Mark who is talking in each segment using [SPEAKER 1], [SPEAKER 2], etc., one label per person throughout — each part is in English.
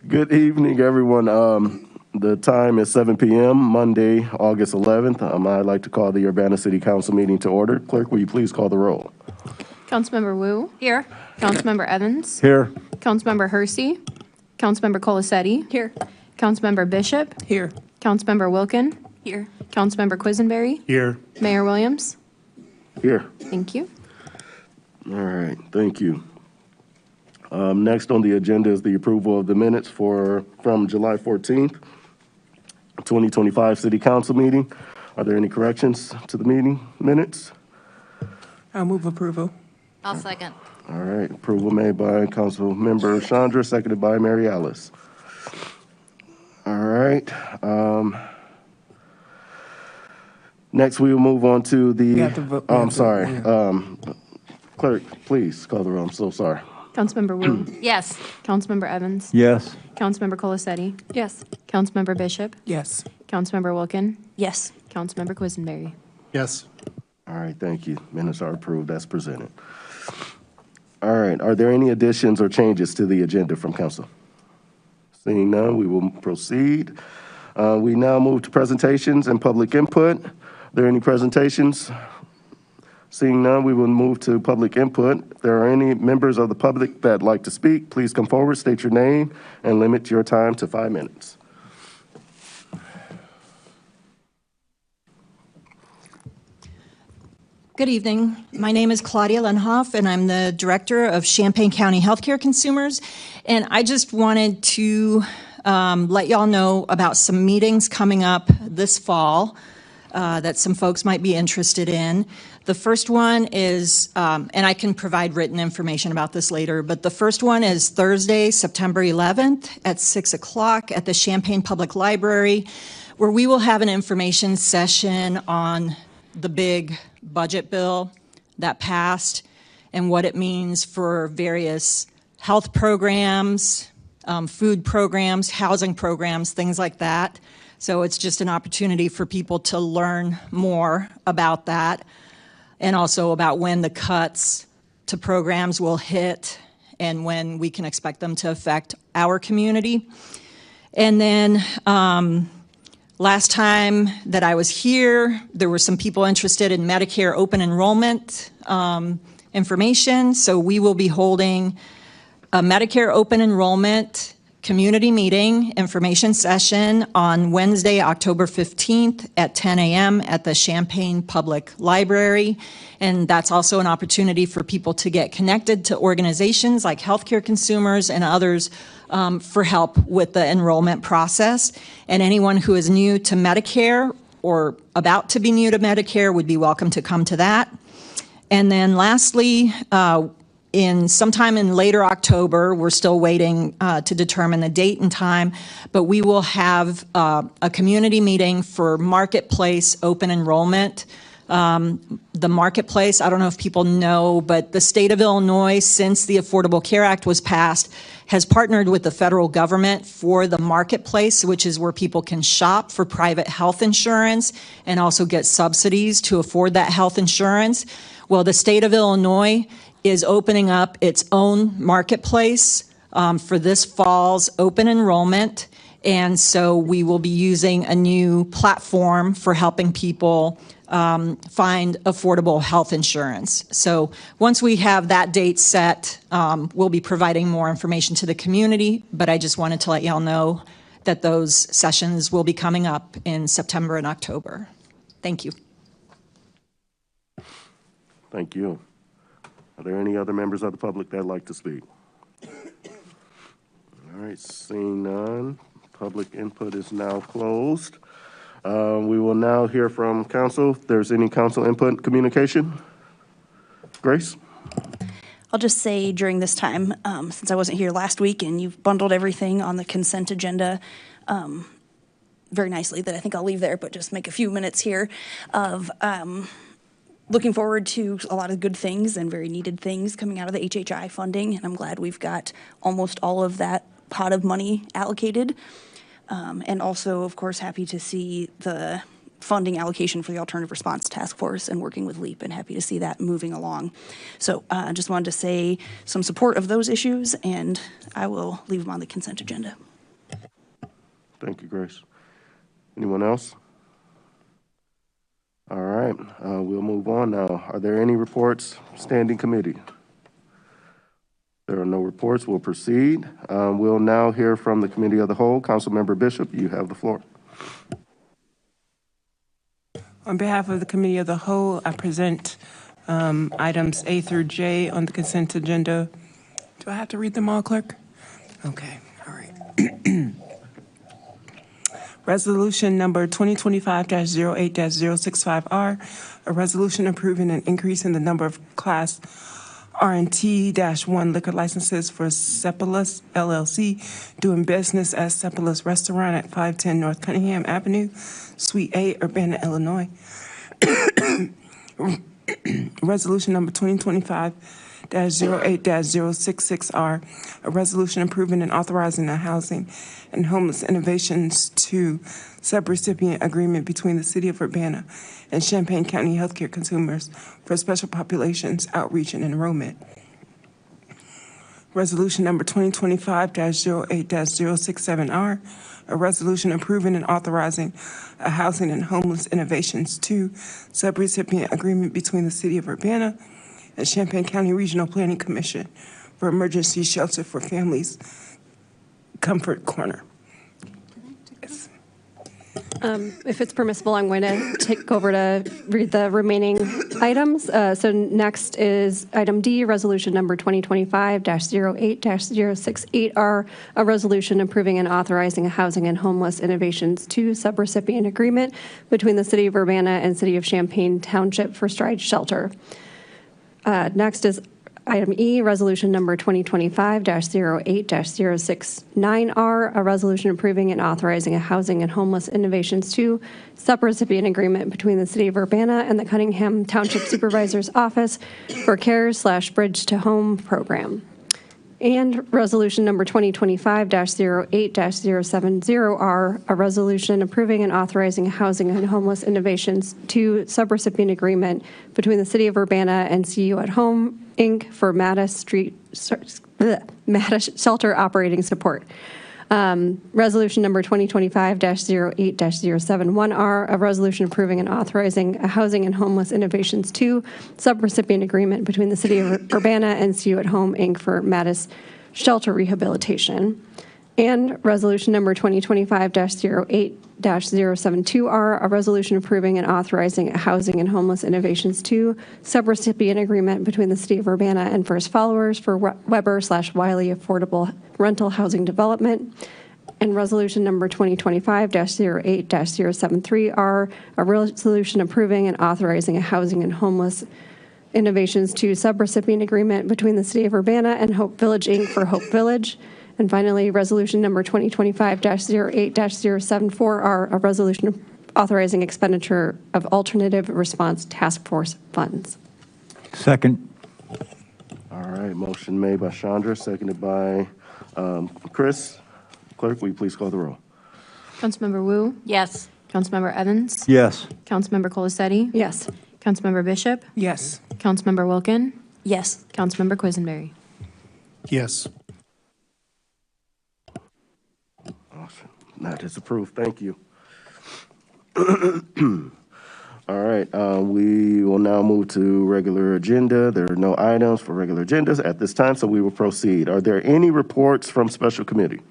[SPEAKER 1] Good evening, everyone. The time is 7 p.m., Monday, August 11th. I'd like to call the Urbana City Council meeting to order. Clerk, will you please call the roll?
[SPEAKER 2] Councilmember Wu.
[SPEAKER 3] Here.
[SPEAKER 2] Councilmember Evans.
[SPEAKER 1] Here.
[SPEAKER 2] Councilmember Hersey. Councilmember Colasetti.
[SPEAKER 3] Here.
[SPEAKER 2] Councilmember Bishop.
[SPEAKER 3] Here.
[SPEAKER 2] Councilmember Wilkin.
[SPEAKER 3] Here.
[SPEAKER 2] Councilmember Quisenberry.
[SPEAKER 4] Here.
[SPEAKER 2] Mayor Williams.
[SPEAKER 1] Here.
[SPEAKER 2] Thank you.
[SPEAKER 1] All right, thank you. Next on the agenda is the approval of the minutes from July 14th, 2025 City Council meeting. Are there any corrections to the meeting minutes?
[SPEAKER 3] I'll move approval.
[SPEAKER 5] I'll second.
[SPEAKER 1] All right, approval made by Councilmember Chandra, seconded by Mary Alice. All right. Next, we will move on to the.
[SPEAKER 3] have to vote.
[SPEAKER 1] I'm sorry. Clerk, please call the roll. I'm so sorry.
[SPEAKER 2] Councilmember Wu.
[SPEAKER 5] Yes.
[SPEAKER 2] Councilmember Evans.
[SPEAKER 4] Yes.
[SPEAKER 2] Councilmember Colasetti.
[SPEAKER 5] Yes.
[SPEAKER 2] Councilmember Bishop.
[SPEAKER 3] Yes.
[SPEAKER 2] Councilmember Wilkin.
[SPEAKER 5] Yes.
[SPEAKER 2] Councilmember Quisenberry.
[SPEAKER 4] Yes.
[SPEAKER 1] All right, thank you. Minutes are approved as presented. All right, are there any additions or changes to the agenda from council? Seeing none, we will proceed. We now move to presentations and public input. Are there any presentations? Seeing none, we will move to public input. If there are any members of the public that'd like to speak, please come forward, state your name, and limit your time to 5 minutes.
[SPEAKER 6] Good evening. My name is Claudia Lenhoff, and I'm the Director of Champaign County Healthcare Consumers. And I just wanted to let y'all know about some meetings coming up this fall that some folks might be interested in. The first one is, and I can provide written information about this later, but the first one is Thursday, September 11th at 6 o'clock at the Champaign Public Library, where we will have an information session on the big budget bill that passed and what it means for various health programs, food programs, housing programs, things like that. So it's just an opportunity for people to learn more about that and also about when the cuts to programs will hit and when we can expect them to affect our community. And then last time that I was here, there were some people interested in Medicare open enrollment information. So we will be holding a Medicare open enrollment community meeting information session on Wednesday, October 15th at 10 a.m. at the Champaign Public Library. And that's also an opportunity for people to get connected to organizations like Healthcare Consumers and others for help with the enrollment process. And anyone who is new to Medicare or about to be new to Medicare would be welcome to come to that. And then lastly, sometime in later October, we're still waiting to determine the date and time, but we will have a community meeting for Marketplace open enrollment. The Marketplace, I don't know if people know, but the state of Illinois, since the Affordable Care Act was passed, has partnered with the federal government for the Marketplace, which is where people can shop for private health insurance and also get subsidies to afford that health insurance. Well, the state of Illinois is opening up its own Marketplace for this fall's open enrollment. And so we will be using a new platform for helping people find affordable health insurance. So once we have that date set, we'll be providing more information to the community, but I just wanted to let y'all know that those sessions will be coming up in September and October. Thank you.
[SPEAKER 1] Thank you. Are there any other members of the public that'd like to speak? All right, seeing none, public input is now closed. We will now hear from council. If there's any council input communication. Grace?
[SPEAKER 7] I'll just say during this time, since I wasn't here last week and you've bundled everything on the consent agenda very nicely that I think I'll leave there, but just make a few minutes here of looking forward to a lot of good things and very needed things coming out of the HHI funding, and I'm glad we've got almost all of that pot of money allocated. And also, of course, happy to see the funding allocation for the Alternative Response Task Force and working with LEAP, and happy to see that moving along. So I just wanted to say some support of those issues, and I will leave them on the consent agenda.
[SPEAKER 1] Thank you, Grace. Anyone else? All right, we'll move on now. Are there any reports, standing committee? There are no reports. We'll proceed. We'll now hear from the Committee of the Whole. Councilmember Bishop, you have the floor.
[SPEAKER 3] On behalf of the Committee of the Whole, I present items A through J on the consent agenda. Do I have to read them all, Clerk? Okay, all right. Resolution number 2025-08-065R, a resolution approving an increase in the number of Class R&T-1 liquor licenses for Cephalus LLC, doing business as Cephalus Restaurant at 510 North Cunningham Avenue, Suite A, Urbana, Illinois. Resolution number 2025-08-066R, a resolution approving and authorizing a housing and homeless innovations to subrecipient agreement between the City of Urbana and Champaign County Healthcare Consumers for special populations outreach and enrollment. Resolution number 2025-08-067R, a resolution approving and authorizing a housing and homeless innovations to subrecipient agreement between the City of Urbana and Champaign County Regional Planning Commission for emergency shelter for families, Comfort Corner. Yes.
[SPEAKER 4] If it's permissible, I'm going to take over to read the remaining items. So next is item D, resolution number 2025-08-068R, a resolution approving and authorizing a housing and homeless innovations 2 subrecipient agreement between the City of Urbana and City of Champaign Township for Stride Shelter. Next is item E, resolution number 2025-08-069R, a resolution approving and authorizing a housing and homeless innovations 2 subrecipient agreement between the City of Urbana and the Cunningham Township Supervisor's Office for CARES/Bridge to Home program. And resolution number 2025-08-070R, a resolution approving and authorizing a housing and homeless innovations 2 subrecipient agreement between the City of Urbana and CU at Home, Inc. for Mattis Shelter operating support. Resolution number 2025-08-071R, a resolution approving and authorizing a housing and homeless innovations 2 subrecipient agreement between the City of Urbana and CU at Home, Inc. for Mattis Shelter rehabilitation. And resolution number 2025-08-072R, a resolution approving and authorizing a housing and homeless innovations 2 subrecipient agreement between the City of Urbana and First Followers for Weber/Wiley Affordable Rental Housing Development. And resolution number 2025-08-073R, a resolution approving and authorizing a housing and homeless innovations 2 subrecipient agreement between the City of Urbana and Hope Village, Inc. for Hope Village. And finally, resolution number 2025-08-074R, a resolution authorizing expenditure of alternative response task force funds.
[SPEAKER 5] Second.
[SPEAKER 1] All right, motion made by Chandra, seconded by Chris. Clerk, will you please call the roll?
[SPEAKER 2] Councilmember Wu?
[SPEAKER 4] Yes.
[SPEAKER 2] Councilmember Evans?
[SPEAKER 5] Yes.
[SPEAKER 2] Councilmember Colacetti?
[SPEAKER 4] Yes.
[SPEAKER 2] Councilmember Bishop?
[SPEAKER 3] Yes.
[SPEAKER 2] Councilmember Wilkin?
[SPEAKER 7] Yes.
[SPEAKER 2] Councilmember Quisenberry?
[SPEAKER 5] Yes.
[SPEAKER 1] Awesome. That is approved. Thank you. All right, we will now move to regular agenda. There are no items for regular agendas at this time, so we will proceed. Are there any reports from special committee?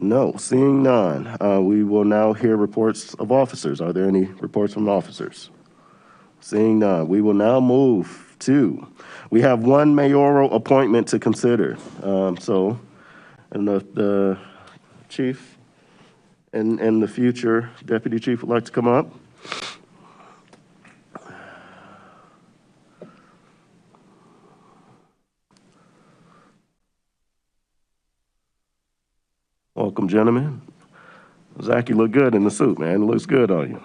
[SPEAKER 1] No, seeing none. We will now hear reports of officers. Are there any reports from officers? Seeing none, we will now move to, we have one mayoral appointment to consider. And the chief and the future deputy chief would like to come up. Welcome, gentlemen. Zach, you look good in the suit, man. It looks good on you.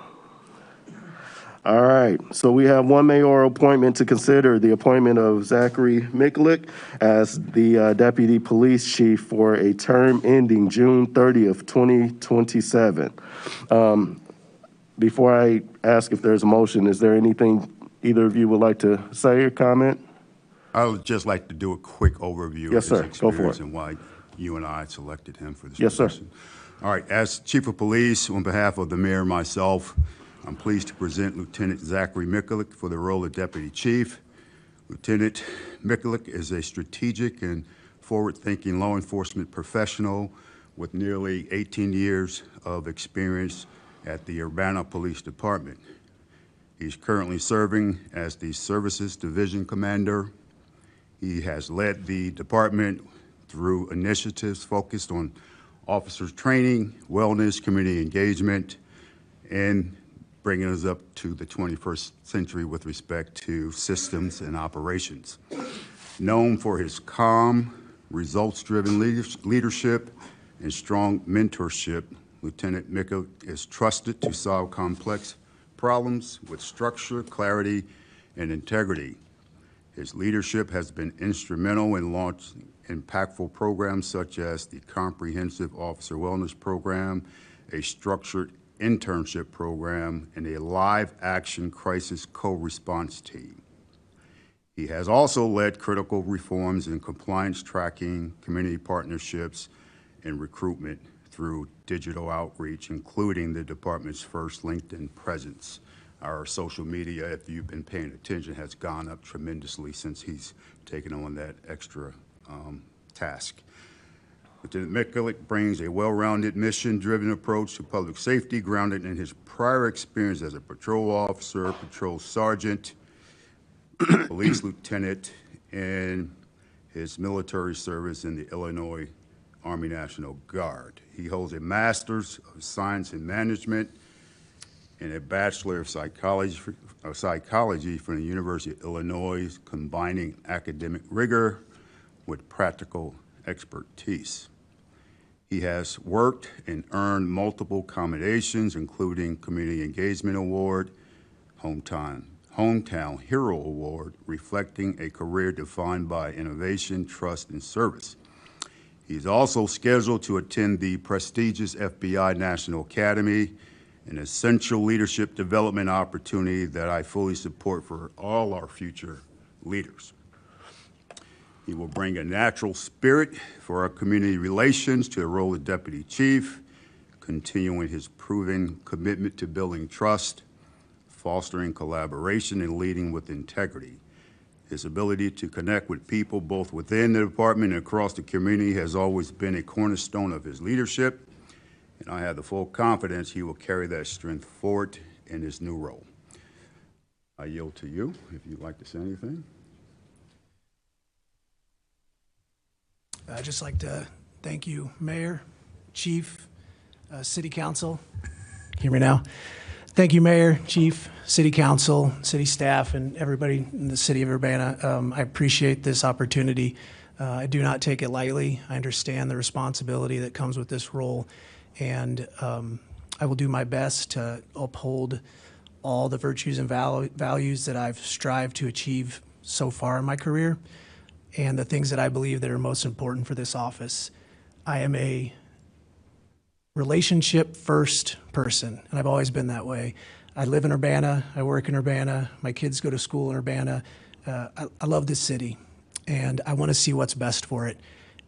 [SPEAKER 1] All right, so we have one mayoral appointment to consider, the appointment of Zachary Mikulik as the deputy police chief for a term ending June 30th, 2027. Before I ask if there's a motion, is there anything either of you would like to say or comment?
[SPEAKER 8] I would just like to do a quick overview
[SPEAKER 1] Yes,
[SPEAKER 8] of
[SPEAKER 1] sir.
[SPEAKER 8] his
[SPEAKER 1] Go for
[SPEAKER 8] experience
[SPEAKER 1] it.
[SPEAKER 8] and why you and I selected him for this
[SPEAKER 1] Yes, sir.
[SPEAKER 8] position. All right, as Chief of Police, on behalf of the mayor and myself, I'm pleased to present Lieutenant Zachary Mikulik for the role of Deputy Chief. Lieutenant Mikulik is a strategic and forward-thinking law enforcement professional with nearly 18 years of experience at the Urbana Police Department. He's currently serving as the Services Division Commander. He has led the department through initiatives focused on officers training, wellness, community engagement, and bringing us up to the 21st century with respect to systems and operations. Known for his calm, results-driven leadership and strong mentorship, Lieutenant Mikulik is trusted to solve complex problems with structure, clarity, and integrity. His leadership has been instrumental in launching impactful programs such as the Comprehensive Officer Wellness Program, a structured internship program, and a live action crisis co-response team. He has also led critical reforms in compliance tracking, community partnerships, and recruitment through digital outreach, including the department's first LinkedIn presence. Our social media, if you've been paying attention, has gone up tremendously since he's taken on that extra task. Lieutenant Mikulik brings a well-rounded, mission-driven approach to public safety, grounded in his prior experience as a patrol officer, patrol sergeant, police lieutenant, and his military service in the Illinois Army National Guard. He holds a Master's of Science in Management and a Bachelor of Psychology from the University of Illinois, combining academic rigor with practical expertise. He has worked and earned multiple commendations, including Community Engagement Award, Hometown Hero Award, reflecting a career defined by innovation, trust, and service. He's also scheduled to attend the prestigious FBI National Academy, an essential leadership development opportunity that I fully support for all our future leaders. He will bring a natural spirit for our community relations to the role of Deputy Chief, continuing his proven commitment to building trust, fostering collaboration, and leading with integrity. His ability to connect with people both within the department and across the community has always been a cornerstone of his leadership, and I have the full confidence he will carry that strength forward in his new role. I yield to you if you'd like to say anything.
[SPEAKER 9] I'd just like to thank you, Mayor, Chief, City Council. Hear me now? Thank you, Mayor, Chief, City Council, City staff, and everybody in the City of Urbana. I appreciate this opportunity. I do not take it lightly. I understand the responsibility that comes with this role, and I will do my best to uphold all the virtues and values that I've strived to achieve so far in my career, and the things that I believe that are most important for this office. I am a relationship-first person, and I've always been that way. I live in Urbana, I work in Urbana, my kids go to school in Urbana. I love this city, and I want to see what's best for it.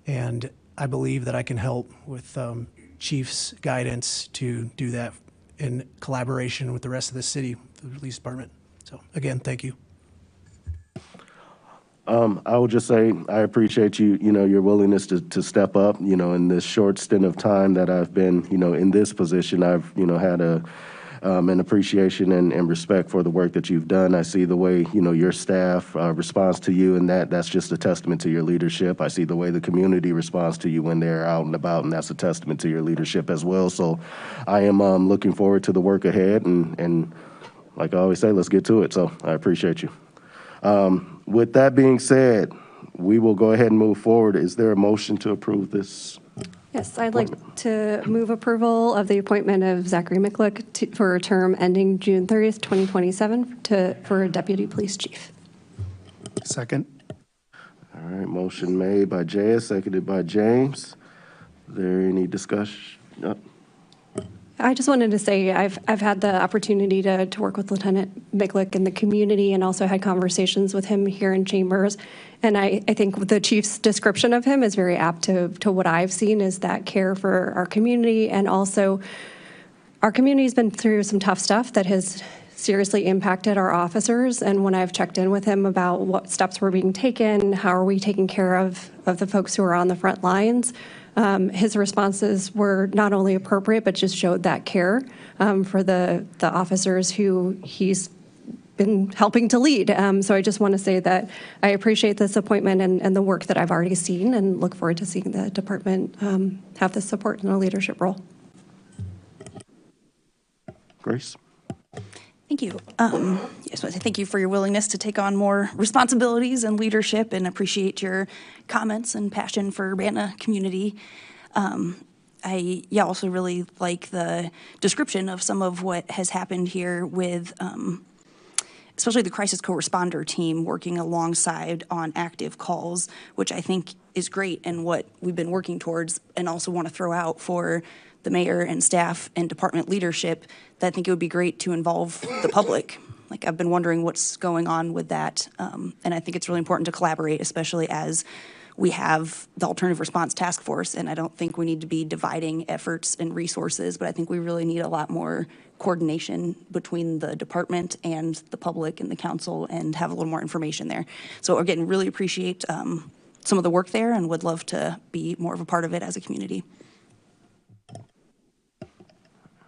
[SPEAKER 9] And I believe that I can help with Chief's guidance to do that in collaboration with the rest of the city, the police department. So again, thank you.
[SPEAKER 1] I will just say I appreciate your willingness to step up. In this short stint of time that I've been, in this position, I've, had an appreciation and respect for the work that you've done. I see the way, your staff responds to you, and that's just a testament to your leadership. I see the way the community responds to you when they're out and about, and that's a testament to your leadership as well. So I am looking forward to the work ahead, and like I always say, let's get to it. So I appreciate you. With that being said, we will go ahead and move forward. Is there a motion to approve this?
[SPEAKER 4] Yes, I'd like to move approval of the appointment of Zachary Mikulik for a term ending June 30th, 2027 for a Deputy Police Chief.
[SPEAKER 5] Second.
[SPEAKER 1] All right, motion made by Jaya, seconded by James. Is there any discussion?
[SPEAKER 4] I just wanted to say I've had the opportunity to work with Lieutenant Miklick in the community and also had conversations with him here in Chambers. And I think the chief's description of him is very apt to what I've seen is that care for our community. And also our community's been through some tough stuff that has seriously impacted our officers. And when I've checked in with him about what steps were being taken, how are we taking care of the folks who are on the front lines, his responses were not only appropriate, but just showed that care for the officers who he's been helping to lead. So I just want to say that I appreciate this appointment and the work that I've already seen and look forward to seeing the department have this support in a leadership role.
[SPEAKER 1] Grace?
[SPEAKER 7] Thank you. Yes, I thank you for your willingness to take on more responsibilities and leadership, and appreciate your comments and passion for Urbana community. I also really like the description of some of what has happened here with especially the crisis co-responder team working alongside on active calls, which I think is great and what we've been working towards, and also want to throw out for the mayor and staff and department leadership that I think it would be great to involve the public. Like, I've been wondering what's going on with that, and I think it's really important to collaborate, especially as we have the Alternative Response Task Force, and I don't think we need to be dividing efforts and resources, but I think we really need a lot more coordination between the department and the public and the council, and have a little more information there. So again, really appreciate some of the work there, and would love to be more of a part of it as a community.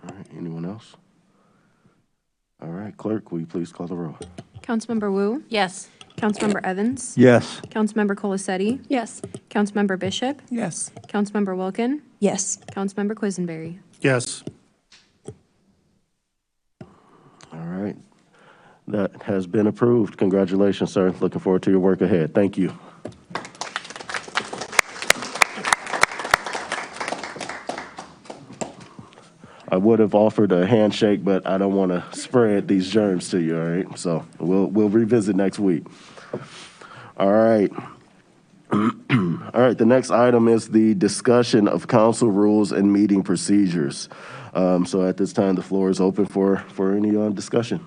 [SPEAKER 1] All right, anyone else? All right, clerk, will you please call the roll?
[SPEAKER 2] Councilmember Wu?
[SPEAKER 6] Yes.
[SPEAKER 2] Councilmember Evans?
[SPEAKER 5] Yes.
[SPEAKER 2] Councilmember Colasetti?
[SPEAKER 4] Yes.
[SPEAKER 2] Councilmember Bishop?
[SPEAKER 3] Yes.
[SPEAKER 2] Councilmember Wilkin?
[SPEAKER 7] Yes.
[SPEAKER 2] Councilmember Quisenberry?
[SPEAKER 5] Yes.
[SPEAKER 1] All right, that has been approved. Congratulations, sir. Looking forward to your work ahead. Thank you. I would have offered a handshake, but I don't want to spread these germs to you, all right? So we'll revisit next week. All right. All right, the next item is the discussion of council rules and meeting procedures. So at this time, the floor is open for any discussion.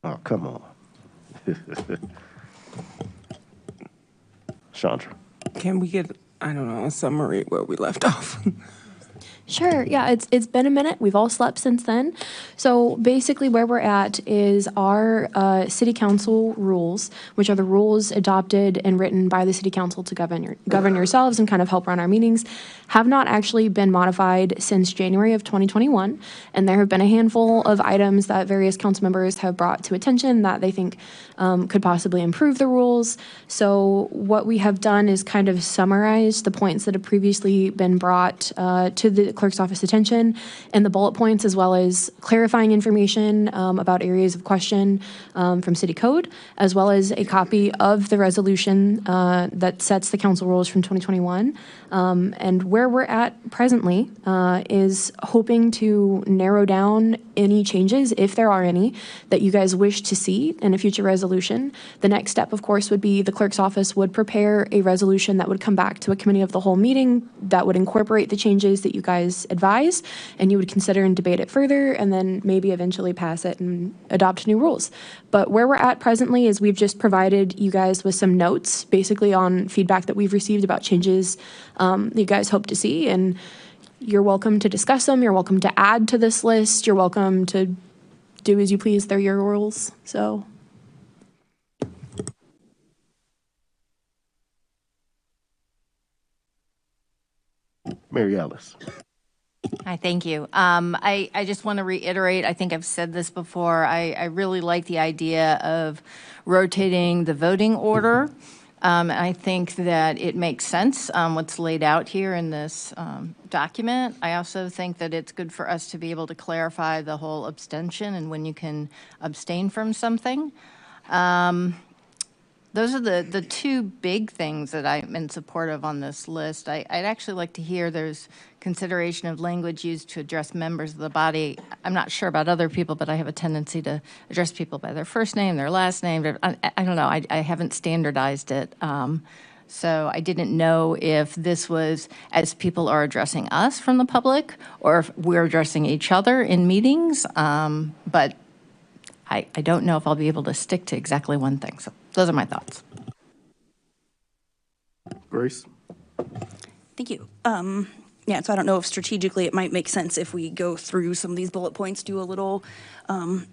[SPEAKER 1] Oh, come on. Chandra.
[SPEAKER 3] Can we get, I don't know, a summary where we left off?
[SPEAKER 2] Sure. Yeah, it's been a minute. We've all slept since then. So basically where we're at is our city council rules, which are the rules adopted and written by the city council to govern yourselves and kind of help run our meetings, have not actually been modified since January of 2021. And there have been a handful of items that various council members have brought to attention that they think could possibly improve the rules. So what we have done is kind of summarize the points that have previously been brought to the clerk's office attention and the bullet points, as well as clarifying information about areas of question from city code, as well as a copy of the resolution that sets the council rules from 2021. And where we're at presently is hoping to narrow down any changes, if there are any, that you guys wish to see in a future resolution. The next step, of course, would be the clerk's office would prepare a resolution that would come back to a committee of the whole meeting that would incorporate the changes that you guys advise, and you would consider and debate it further, and then maybe eventually pass it and adopt new rules. But where we're at presently is we've just provided you guys with some notes, basically on feedback that we've received about changes you guys hope to see, and you're welcome to discuss them. You're welcome to add to this list. You're welcome to do as you please. They're your rules. So.
[SPEAKER 1] Mary Alice.
[SPEAKER 10] Hi, thank you. I just want to reiterate, I think I've said this before, I really like the idea of rotating the voting order. I think that it makes sense what's laid out here in this document. I also think that it's good for us to be able to clarify the whole abstention and when you can abstain from something. Those are the two big things that I'm in support of on this list. I'd actually like to hear there's consideration of language used to address members of the body. I'm not sure about other people, but I have a tendency to address people by their first name, their last name. I don't know. I haven't standardized it. So I didn't know if this was as people are addressing us from the public, or if we're addressing each other in meetings. But I don't know if I'll be able to stick to exactly one thing. So those are my thoughts.
[SPEAKER 1] Grace?
[SPEAKER 7] Thank you. Yeah, so I don't know if strategically it might make sense if we go through some of these bullet points, do a little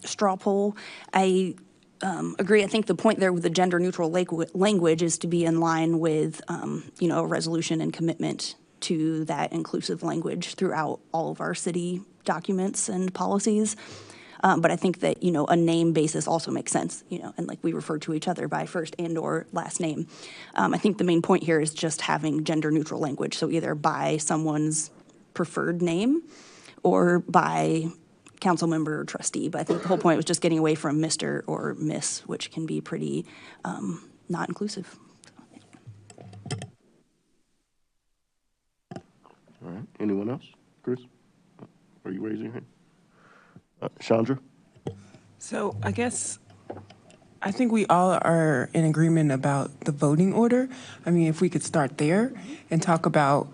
[SPEAKER 7] straw poll. I agree. I think the point there with the gender neutral language is to be in line with, a resolution and commitment to that inclusive language throughout all of our city documents and policies. But I think that, a name basis also makes sense, and like we refer to each other by first and or last name. I think the main point here is just having gender neutral language. So either by someone's preferred name or by council member or trustee. But I think the whole point was just getting away from Mr. or Miss, which can be pretty not inclusive.
[SPEAKER 1] All right. Anyone else? Chris? Are you raising your hand? Chandra?
[SPEAKER 3] So I think we all are in agreement about the voting order. I mean, if we could start there and talk about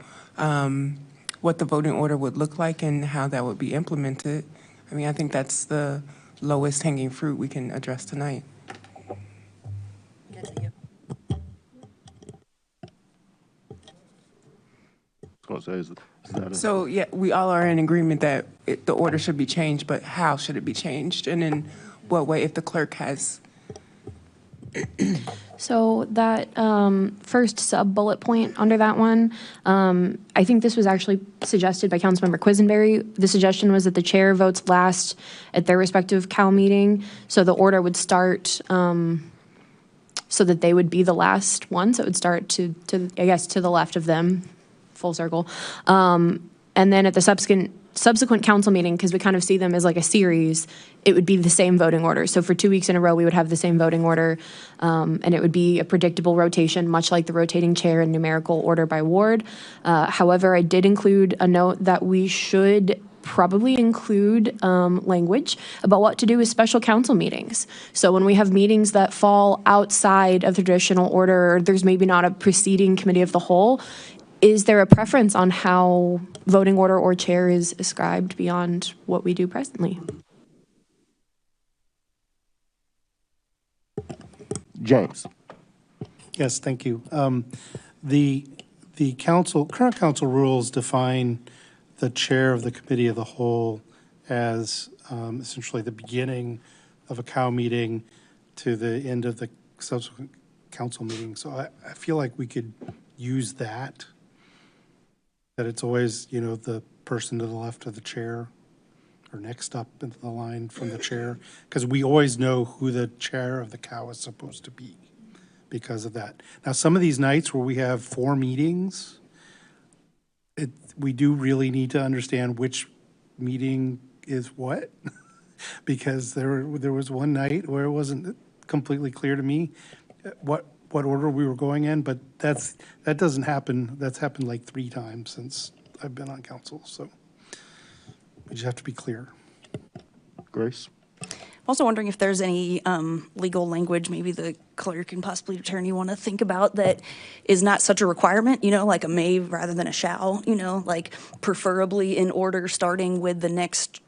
[SPEAKER 3] what the voting order would look like and how that would be implemented. I mean, I think that's the lowest hanging fruit we can address tonight. So, yeah, we all are in agreement that the order should be changed, but how should it be changed? And in what way, if the clerk has?
[SPEAKER 2] So that first sub-bullet point under that one, I think this was actually suggested by Councilmember Quisenberry. The suggestion was that the chair votes last at their respective CAL meeting, so the order would start so that they would be the last one. So it would start to I guess, to the left of them, full circle. And then at the subsequent council meeting, because we kind of see them as like a series, it would be the same voting order. So for 2 weeks in a row, we would have the same voting order, and it would be a predictable rotation, much like the rotating chair in numerical order by ward. However, I did include a note that we should probably include language about what to do with special council meetings. So when we have meetings that fall outside of the traditional order, or there's maybe not a preceding committee of the whole, is there a preference on how voting order or chair is ascribed beyond what we do presently?
[SPEAKER 1] James.
[SPEAKER 5] Yes, thank you. The current council rules define the chair of the committee of the whole as essentially the beginning of a COW meeting to the end of the subsequent council meeting. So I feel like we could use that it's always, the person to the left of the chair or next up into the line from the chair, because we always know who the chair of the COW is supposed to be because of that. Now, some of these nights where we have 4 meetings, we do really need to understand which meeting is what, because there was one night where it wasn't completely clear to me what order we were going in, but that doesn't happen. That's happened like 3 times since I've been on council, so we just have to be clear.
[SPEAKER 1] Grace?
[SPEAKER 7] I'm also wondering if there's any legal language maybe the clerk and possibly attorney want to think about that is not such a requirement, like a may rather than a shall, like preferably in order starting with the next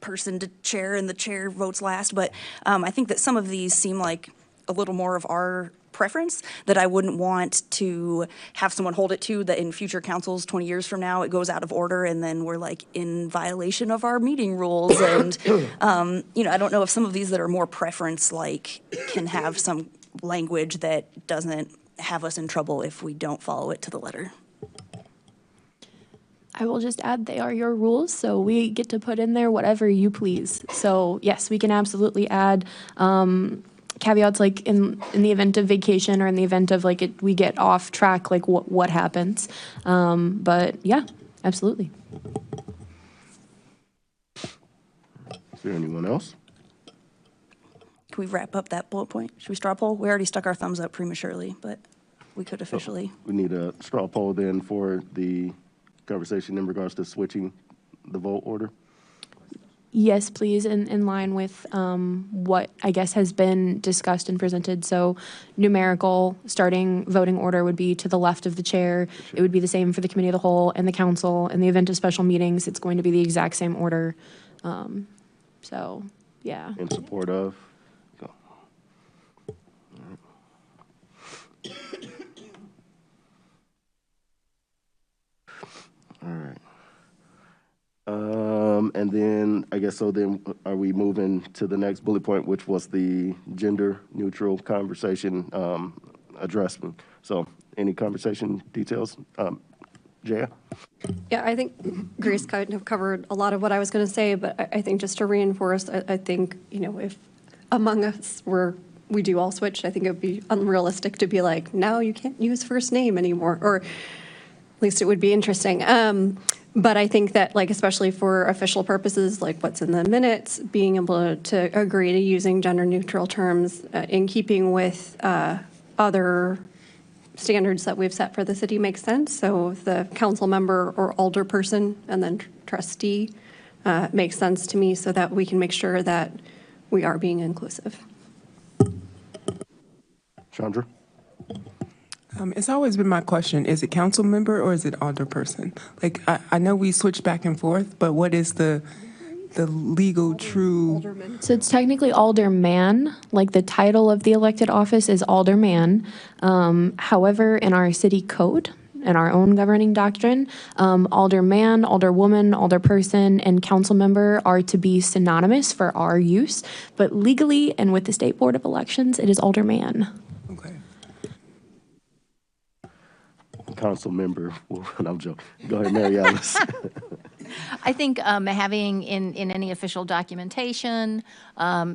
[SPEAKER 7] person to chair and the chair votes last. But I think that some of these seem like a little more of our preference that I wouldn't want to have someone hold it to, that in future councils 20 years from now it goes out of order and then we're like in violation of our meeting rules. And I don't know if some of these that are more preference like can have some language that doesn't have us in trouble if we don't follow it to the letter.
[SPEAKER 2] I will just add, they are your rules, so we get to put in there whatever you please. So yes, we can absolutely add caveats like in the event of vacation or in the event of like we get off track, like what happens. But yeah, absolutely.
[SPEAKER 1] Is there anyone else?
[SPEAKER 7] Can we wrap up that bullet point? Should we straw poll? We already stuck our thumbs up prematurely, but we could officially.
[SPEAKER 1] We need a straw poll then for the conversation in regards to switching the vote order.
[SPEAKER 2] Yes, please, in line with what I guess has been discussed and presented. So numerical starting voting order would be to the left of the chair. It would be the same for the committee of the whole and the council. In the event of special meetings, it's going to be the exact same order. So, yeah.
[SPEAKER 1] In support of? Go. All right. And then, I guess, so then are we moving to the next bullet point, which was the gender neutral conversation addressment? So any conversation details? Jaya?
[SPEAKER 4] Yeah, I think Grace kind of covered a lot of what I was going to say, but I think just to reinforce, I think, you know, if among us we do all switch, I think it would be unrealistic to be like, no, you can't use first name anymore, or at least it would be interesting. But I think that, like, especially for official purposes, like what's in the minutes, being able to agree to using gender neutral terms in keeping with other standards that we've set for the city makes sense. So the council member or alderperson and then trustee makes sense to me, so that we can make sure that we are being inclusive.
[SPEAKER 1] Chandra?
[SPEAKER 3] It's always been my question, is it council member or is it alderperson? Like, I know we switch back and forth, but what is the legal true?
[SPEAKER 2] So it's technically alderman, like the title of the elected office is alderman. However, in our city code and our own governing doctrine, alderman, alderwoman, alderperson, and council member are to be synonymous for our use. But legally and with the State Board of Elections, it is alderman.
[SPEAKER 3] Okay.
[SPEAKER 1] Council member, I'm joking. Go ahead, Mary Alice.
[SPEAKER 10] I think having in any official documentation,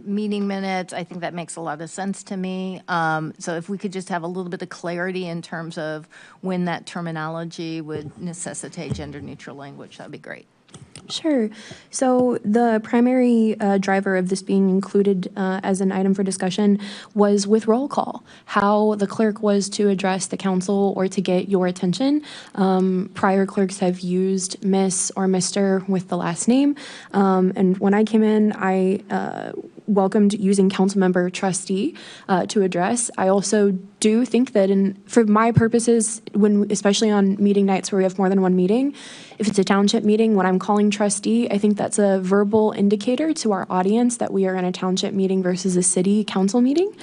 [SPEAKER 10] meeting minutes, I think that makes a lot of sense to me. So if we could just have a little bit of clarity in terms of when that terminology would necessitate gender-neutral language, that'd be great.
[SPEAKER 2] Sure. So the primary driver of this being included as an item for discussion was with roll call, how the clerk was to address the council or to get your attention. Prior clerks have used Miss or Mr. with the last name. And when I came in, I welcomed using councilmember trustee to address. I also do think that for my purposes, especially on meeting nights where we have more than one meeting, if it's a township meeting, when I'm calling trustee, I think that's a verbal indicator to our audience that we are in a township meeting versus a city council meeting.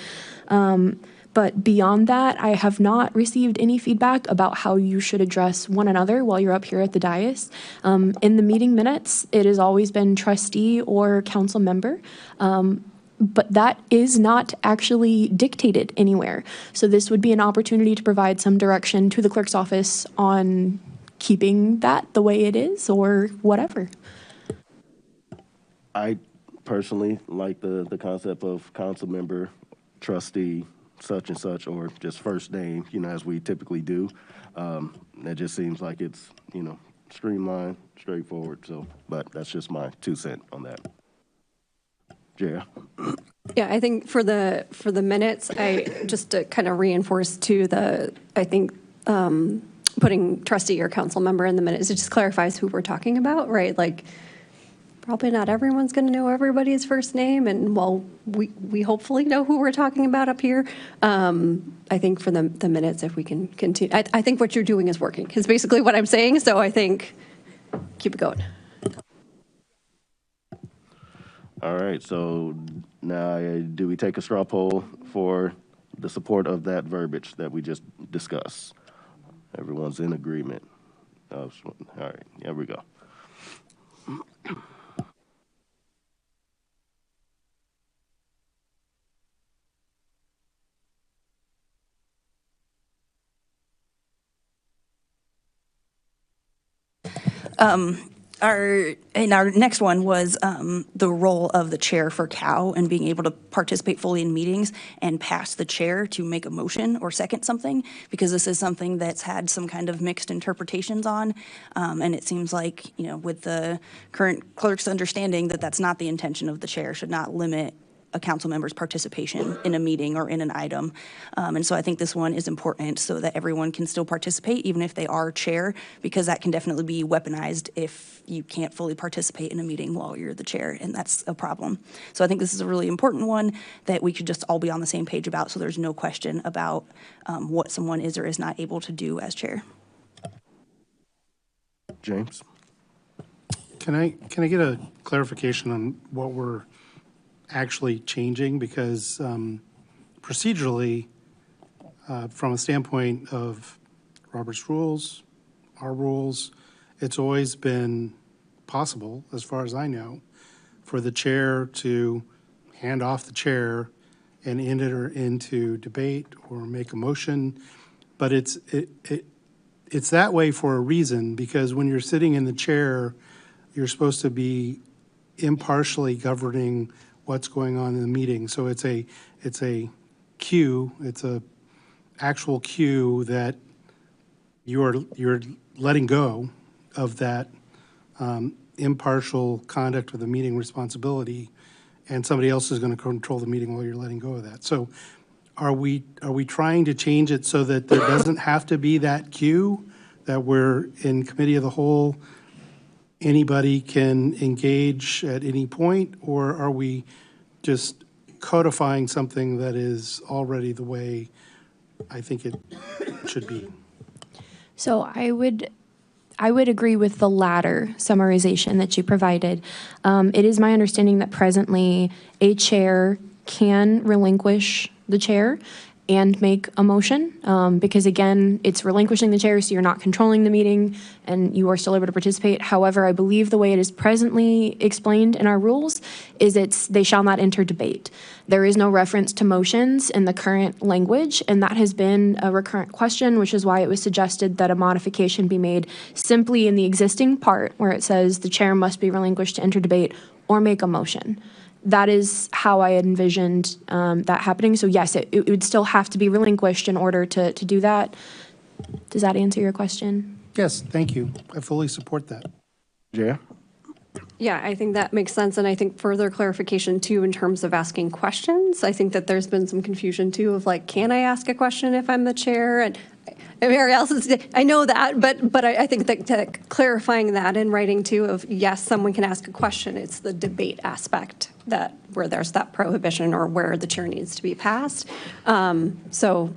[SPEAKER 2] But beyond that, I have not received any feedback about how you should address one another while you're up here at the dais. In the meeting minutes, it has always been trustee or council member. But that is not actually dictated anywhere. So this would be an opportunity to provide some direction to the clerk's office on keeping that the way it is or whatever.
[SPEAKER 1] I personally like the concept of council member, trustee, such and such, or just first name, you know, as we typically do. It just seems like it's, you know, streamlined, straightforward. So, but that's just my 2 cents on that. Yeah.
[SPEAKER 4] Yeah, I think for the minutes, I just to kind of reinforce too I think putting trustee or council member in the minutes, it just clarifies who we're talking about, right? Like, probably not everyone's going to know everybody's first name, and while we hopefully know who we're talking about up here, I think for the minutes, if we can continue, I think what you're doing is working, is basically what I'm saying, so I think keep it going.
[SPEAKER 1] All right, so now do we take a straw poll for the support of that verbiage that we just discussed? Everyone's in agreement. All right, here we go.
[SPEAKER 7] Our next one was the role of the chair for COW and being able to participate fully in meetings and pass the chair to make a motion or second something, because this is something that's had some kind of mixed interpretations on, and it seems like, you know, with the current clerk's understanding that that's not the intention of the chair, should not limit a council member's participation in a meeting or in an item. And so I think this one is important so that everyone can still participate, even if they are chair, because that can definitely be weaponized if you can't fully participate in a meeting while you're the chair, and that's a problem. So I think this is a really important one that we could just all be on the same page about, so there's no question about what someone is or is not able to do as chair.
[SPEAKER 1] James?
[SPEAKER 5] Can I get a clarification on what we're actually changing? Because procedurally, from a standpoint of Robert's rules, our rules, it's always been possible, as far as I know, for the chair to hand off the chair and enter into debate or make a motion. But it's that way for a reason, because when you're sitting in the chair, you're supposed to be impartially governing what's going on in the meeting. So it's a cue, it's a actual cue that you're letting go of that impartial conduct of the meeting responsibility, and somebody else is going to control the meeting while you're letting go of that. So are we trying to change it so that there doesn't have to be that cue, that we're in committee of the whole, anybody can engage at any point, or are we just codifying something that is already the way I think it should be?
[SPEAKER 2] So I would agree with the latter summarization that you provided. It is my understanding that presently a chair can relinquish the chair and make a motion, because again, it's relinquishing the chair, so you're not controlling the meeting and you are still able to participate. However, I believe the way it is presently explained in our rules is they shall not enter debate. There is no reference to motions in the current language, and that has been a recurrent question, which is why it was suggested that a modification be made simply in the existing part where it says the chair must be relinquished to enter debate or make a motion. That is how I envisioned that happening. So yes, it would still have to be relinquished in order to do that. Does that answer your question?
[SPEAKER 5] Yes, thank you. I fully support that.
[SPEAKER 1] Jaya?
[SPEAKER 4] Yeah, I think that makes sense. And I think further clarification too, in terms of asking questions. I think that there's been some confusion too of like, can I ask a question if I'm the chair? And Mary Alice, I know that, but I think that clarifying that in writing too of, yes, someone can ask a question. It's the debate aspect that where there's that prohibition or where the chair needs to be passed. So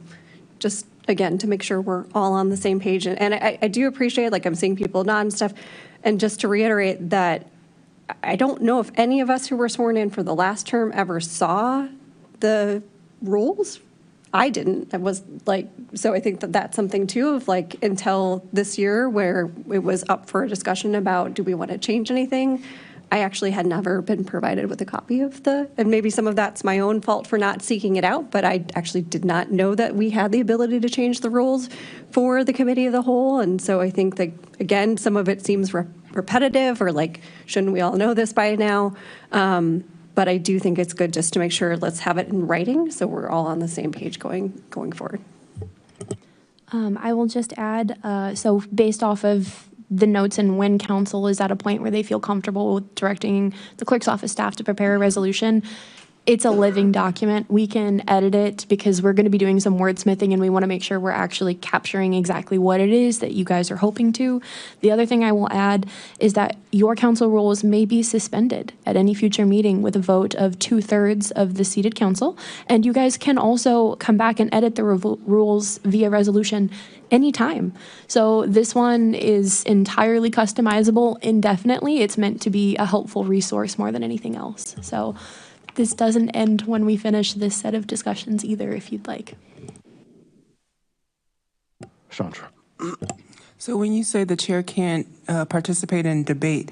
[SPEAKER 4] just, again, to make sure we're all on the same page. And I do appreciate, like I'm seeing people nod and stuff. And just to reiterate that I don't know if any of us who were sworn in for the last term ever saw the rules. I didn't. I was like, so I think that that's something too of like until this year where it was up for a discussion about do we want to change anything. I actually had never been provided with a copy of and maybe some of that's my own fault for not seeking it out, but I actually did not know that we had the ability to change the rules for the committee of the whole. And so I think that, again, some of it seems repetitive or like, shouldn't we all know this by now? But I do think it's good just to make sure let's have it in writing so we're all on the same page going forward.
[SPEAKER 2] I will just add, so based off of the notes and when council is at a point where they feel comfortable with directing the clerk's office staff to prepare a resolution, it's a living document. We can edit it because we're going to be doing some wordsmithing and we want to make sure we're actually capturing exactly what it is that you guys are hoping to. The other thing I will add is that your council rules may be suspended at any future meeting with a vote of 2/3 of the seated council. And you guys can also come back and edit the rules via resolution anytime. So this one is entirely customizable indefinitely. It's meant to be a helpful resource more than anything else. So this doesn't end when we finish this set of discussions either, if you'd like.
[SPEAKER 1] Chandra?
[SPEAKER 3] So when you say the chair can't participate in debate,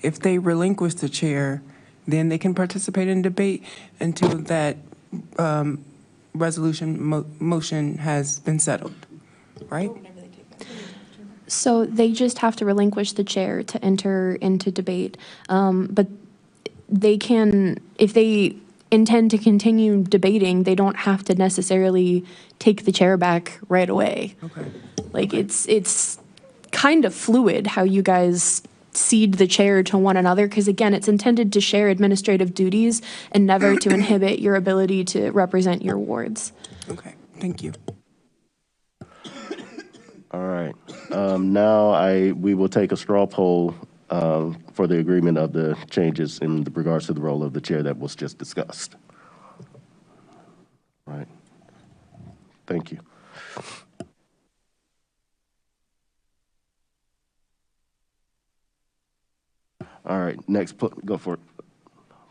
[SPEAKER 3] if they relinquish the chair, then they can participate in debate until that resolution motion has been settled, right?
[SPEAKER 2] So they just have to relinquish the chair to enter into debate. But they can, if they intend to continue debating, they don't have to necessarily take the chair back right away.
[SPEAKER 3] Okay.
[SPEAKER 2] Like it's kind of fluid how you guys cede the chair to one another, because again, it's intended to share administrative duties and never to inhibit your ability to represent your wards.
[SPEAKER 3] Okay, thank you.
[SPEAKER 1] All right. Now we will take a straw poll for the agreement of the changes in regards to the role of the chair that was just discussed. All right. Thank you. All right, next, go for it.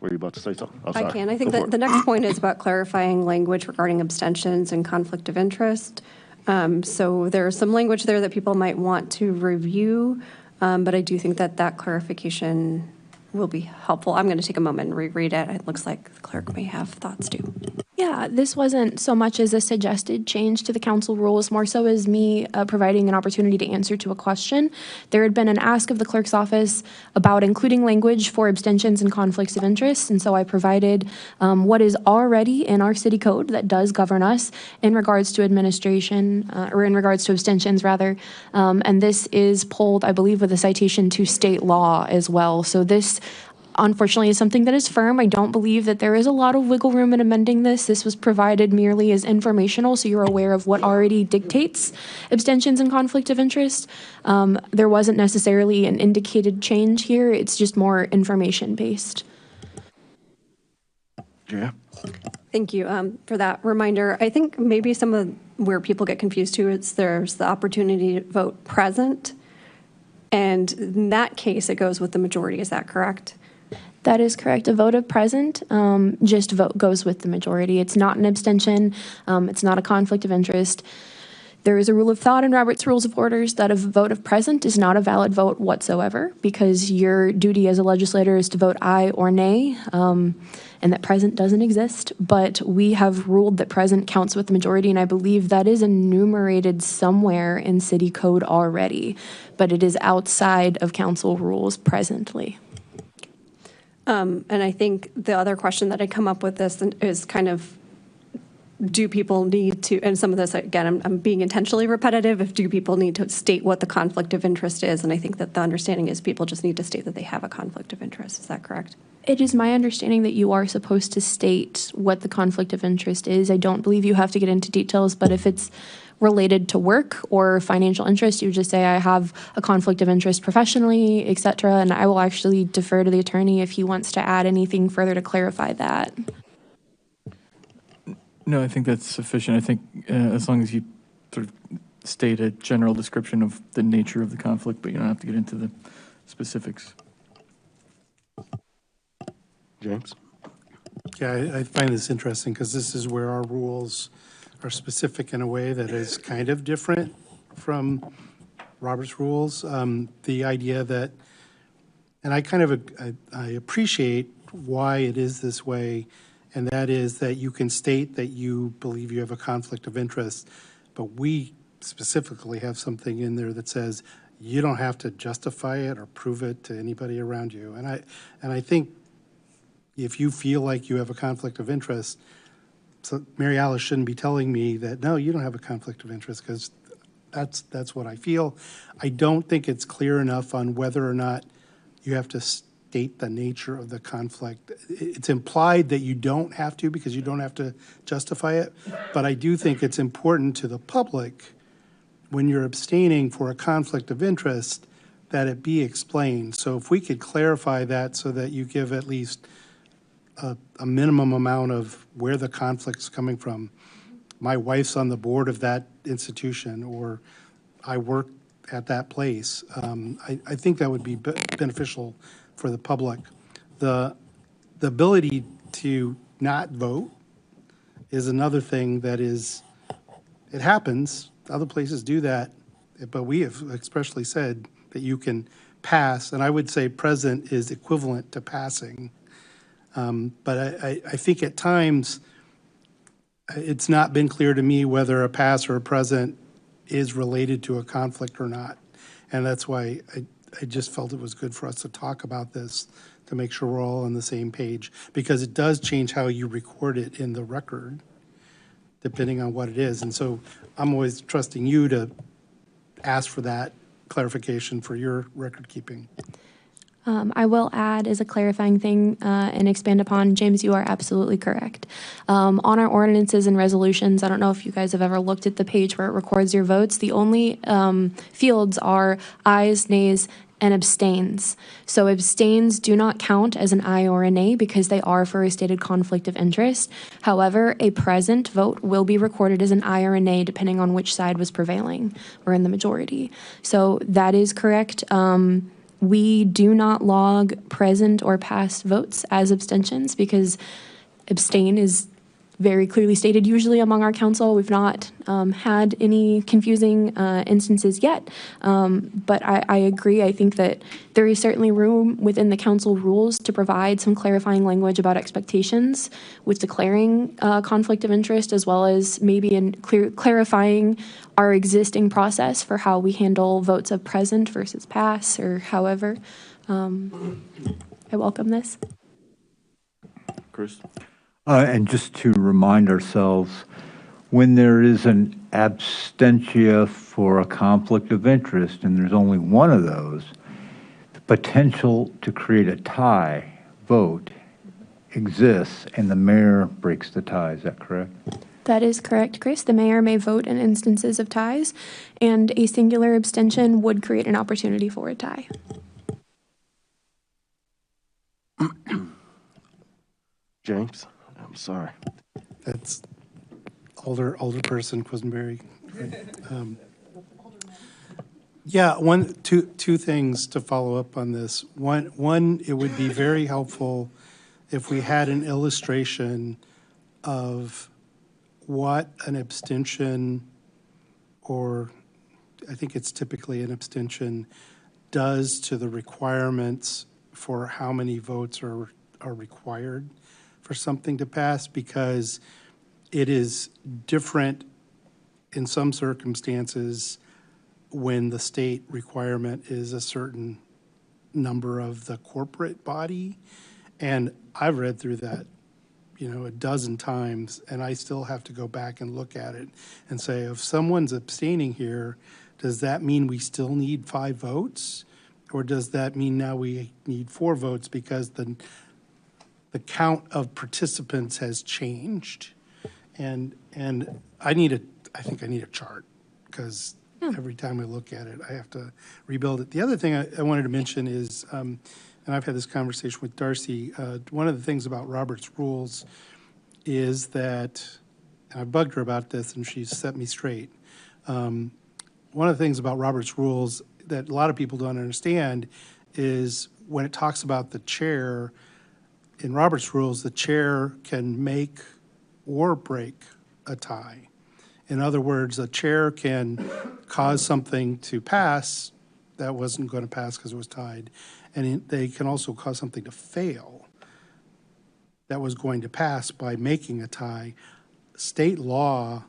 [SPEAKER 1] Were you about to say something? Oh, sorry.
[SPEAKER 4] I can. I think
[SPEAKER 1] Go
[SPEAKER 4] that
[SPEAKER 1] for
[SPEAKER 4] the
[SPEAKER 1] it.
[SPEAKER 4] next point is about clarifying language regarding abstentions and conflict of interest. So there's some language there that people might want to review, but I do think that that clarification will be helpful. I'm going to take a moment and reread it. It looks like the clerk may have thoughts too.
[SPEAKER 2] Yeah, this wasn't so much as a suggested change to the council rules, more so as me providing an opportunity to answer to a question. There had been an ask of the clerk's office about including language for abstentions and conflicts of interest, and so I provided what is already in our city code that does govern us in regards to administration, or in regards to abstentions rather, and this is pulled, I believe, with a citation to state law as well. So this unfortunately is something that is firm. I don't believe that there is a lot of wiggle room in amending this. This was provided merely as informational, so you're aware of what already dictates abstentions and conflict of interest. There wasn't necessarily an indicated change here. It's just more information-based.
[SPEAKER 1] Yeah.
[SPEAKER 4] Thank you for that reminder. I think maybe some of where people get confused too is there's the opportunity to vote present, and in that case, it goes with the majority. Is that correct?
[SPEAKER 2] That is correct. A vote of present just goes with the majority. It's not an abstention. It's not a conflict of interest. There is a rule of thought in Robert's Rules of Orders that a vote of present is not a valid vote whatsoever, because your duty as a legislator is to vote aye or nay, and that present doesn't exist. But we have ruled that present counts with the majority, and I believe that is enumerated somewhere in city code already, but it is outside of council rules presently.
[SPEAKER 4] And I think the other question that I come up with this is kind of, do people need to, and some of this, again, I'm being intentionally repetitive, if do people need to state what the conflict of interest is? And I think that the understanding is people just need to state that they have a conflict of interest. Is that correct?
[SPEAKER 2] It is my understanding that you are supposed to state what the conflict of interest is. I don't believe you have to get into details, but if it's related to work or financial interest, you just say, I have a conflict of interest professionally, et cetera, and I will actually defer to the attorney if he wants to add anything further to clarify that.
[SPEAKER 11] No, I think that's sufficient. I think as long as you sort of state a general description of the nature of the conflict, but you don't have to get into the specifics.
[SPEAKER 1] James?
[SPEAKER 5] Yeah, I find this interesting because this is where our rules are specific in a way that is kind of different from Robert's rules. The idea that, and I appreciate why it is this way, and that is that you can state that you believe you have a conflict of interest, but we specifically have something in there that says you don't have to justify it or prove it to anybody around you. And I think if you feel like you have a conflict of interest, so Mary Alice shouldn't be telling me that, no, you don't have a conflict of interest, because that's what I feel. I don't think it's clear enough on whether or not you have to state the nature of the conflict. It's implied that you don't have to, because you don't have to justify it, but I do think it's important to the public when you're abstaining for a conflict of interest that it be explained. So if we could clarify that so that you give at least a minimum amount of where the conflict's coming from. My wife's on the board of that institution, or I work at that place. I think that would be beneficial for the public. The ability to not vote is another thing that is, it happens. Other places do that, but we have expressly said that you can pass, and I would say present is equivalent to passing. But I think at times it's not been clear to me whether a pass or a present is related to a conflict or not. And that's why I just felt it was good for us to talk about this, to make sure we're all on the same page, because it does change how you record it in the record, depending on what it is. And so I'm always trusting you to ask for that clarification for your record keeping.
[SPEAKER 2] I will add as a clarifying thing and expand upon, James, you are absolutely correct. On our ordinances and resolutions, I don't know if you guys have ever looked at the page where it records your votes. The only fields are ayes, nays, and abstains. So abstains do not count as an aye or a nay because they are for a stated conflict of interest. However, a present vote will be recorded as an aye or a nay depending on which side was prevailing or in the majority. So that is correct. We do not log present or past votes as abstentions because abstain is very clearly stated usually among our council. We've not had any confusing instances yet, but I agree. I think that there is certainly room within the council rules to provide some clarifying language about expectations with declaring conflict of interest, as well as maybe in clarifying our existing process for how we handle votes of present versus pass, or however. I welcome this.
[SPEAKER 1] Chris?
[SPEAKER 12] And just to remind ourselves, when there is an abstentia for a conflict of interest, and there's only one of those, the potential to create a tie vote exists, and the mayor breaks the tie. Is that correct?
[SPEAKER 2] That is correct, Chris. The mayor may vote in instances of ties, and a singular abstention would create an opportunity for a tie.
[SPEAKER 1] James? I'm sorry.
[SPEAKER 5] That's older person, Quisenberry. Yeah, two things to follow up on this. One, it would be very helpful if we had an illustration of what an abstention, or I think it's typically an abstention, does to the requirements for how many votes are required for something to pass, because it is different in some circumstances when the state requirement is a certain number of the corporate body. And I've read through that, a dozen times, and I still have to go back and look at it and say, if someone's abstaining here, does that mean we still need 5 votes? Or does that mean now we need 4 votes because the count of participants has changed? And I think I need a chart, because every time I look at it, I have to rebuild it. The other thing I wanted to mention is, and I've had this conversation with Darcy, one of the things about Robert's rules is that, and I bugged her about this and she's set me straight. One of the things about Robert's rules that a lot of people don't understand is when it talks about the chair, in Robert's rules, the chair can make or break a tie. In other words, a chair can cause something to pass that wasn't going to pass because it was tied, and they can also cause something to fail that was going to pass by making a tie. State law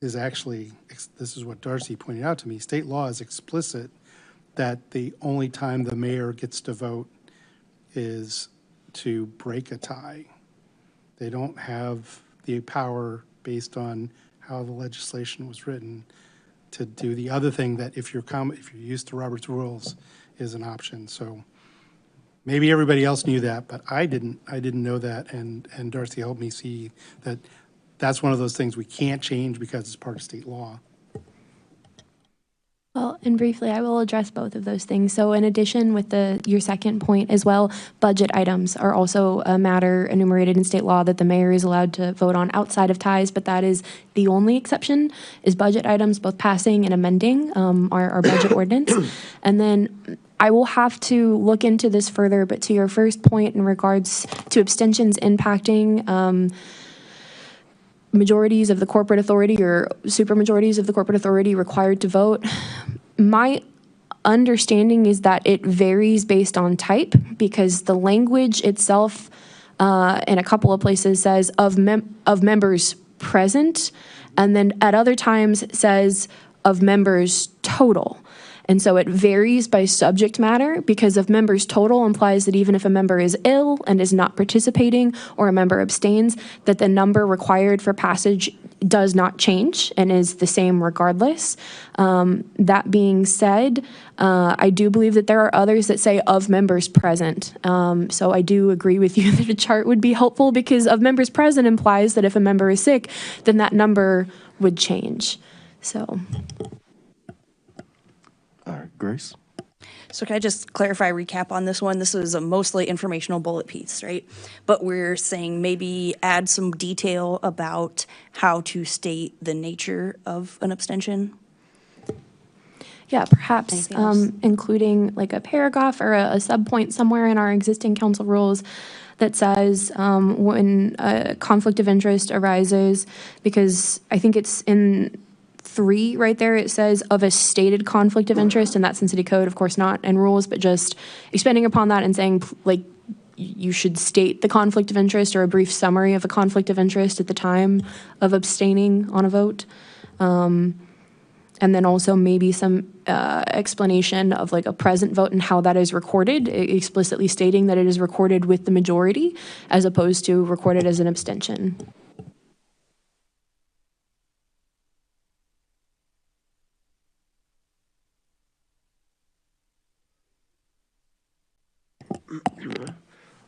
[SPEAKER 5] is actually, this is what Darcy pointed out to me, state law is explicit that the only time the mayor gets to vote is to break a tie. They don't have the power, based on how the legislation was written, to do the other thing that if you're used to Robert's rules is an option. So maybe everybody else knew that, but I didn't know that, and Darcy helped me see that that's one of those things we can't change because it's part of state law.
[SPEAKER 2] Well, and briefly, I will address both of those things. So in addition, with your second point as well, budget items are also a matter enumerated in state law that the mayor is allowed to vote on outside of ties, but that is the only exception, is budget items, both passing and amending our budget ordinance. And then I will have to look into this further, but to your first point in regards to abstentions impacting majorities of the corporate authority or supermajorities of the corporate authority required to vote, my understanding is that it varies based on type, because the language itself in a couple of places says of members present, and then at other times says of members total. And so it varies by subject matter because of members total implies that even if a member is ill and is not participating or a member abstains, that the number required for passage does not change and is the same regardless. That being said, I do believe that there are others that say of members present. So I do agree with you that a chart would be helpful because of members present implies that if a member is sick, then that number would change. So.
[SPEAKER 1] All right, Grace?
[SPEAKER 7] So can I just clarify, recap on this one? This is a mostly informational bullet piece, right? But we're saying maybe add some detail about how to state the nature of an abstention.
[SPEAKER 2] Yeah, perhaps
[SPEAKER 7] Anything else?
[SPEAKER 2] including like a paragraph or a subpoint somewhere in our existing council rules that says when a conflict of interest arises, because I think it's in 3 right there, it says of a stated conflict of interest, and that's in city code, of course, not in rules, but just expanding upon that and saying like you should state the conflict of interest or a brief summary of a conflict of interest at the time of abstaining on a vote. And then also maybe some explanation of like a present vote and how that is recorded, explicitly stating that it is recorded with the majority as opposed to recorded as an abstention.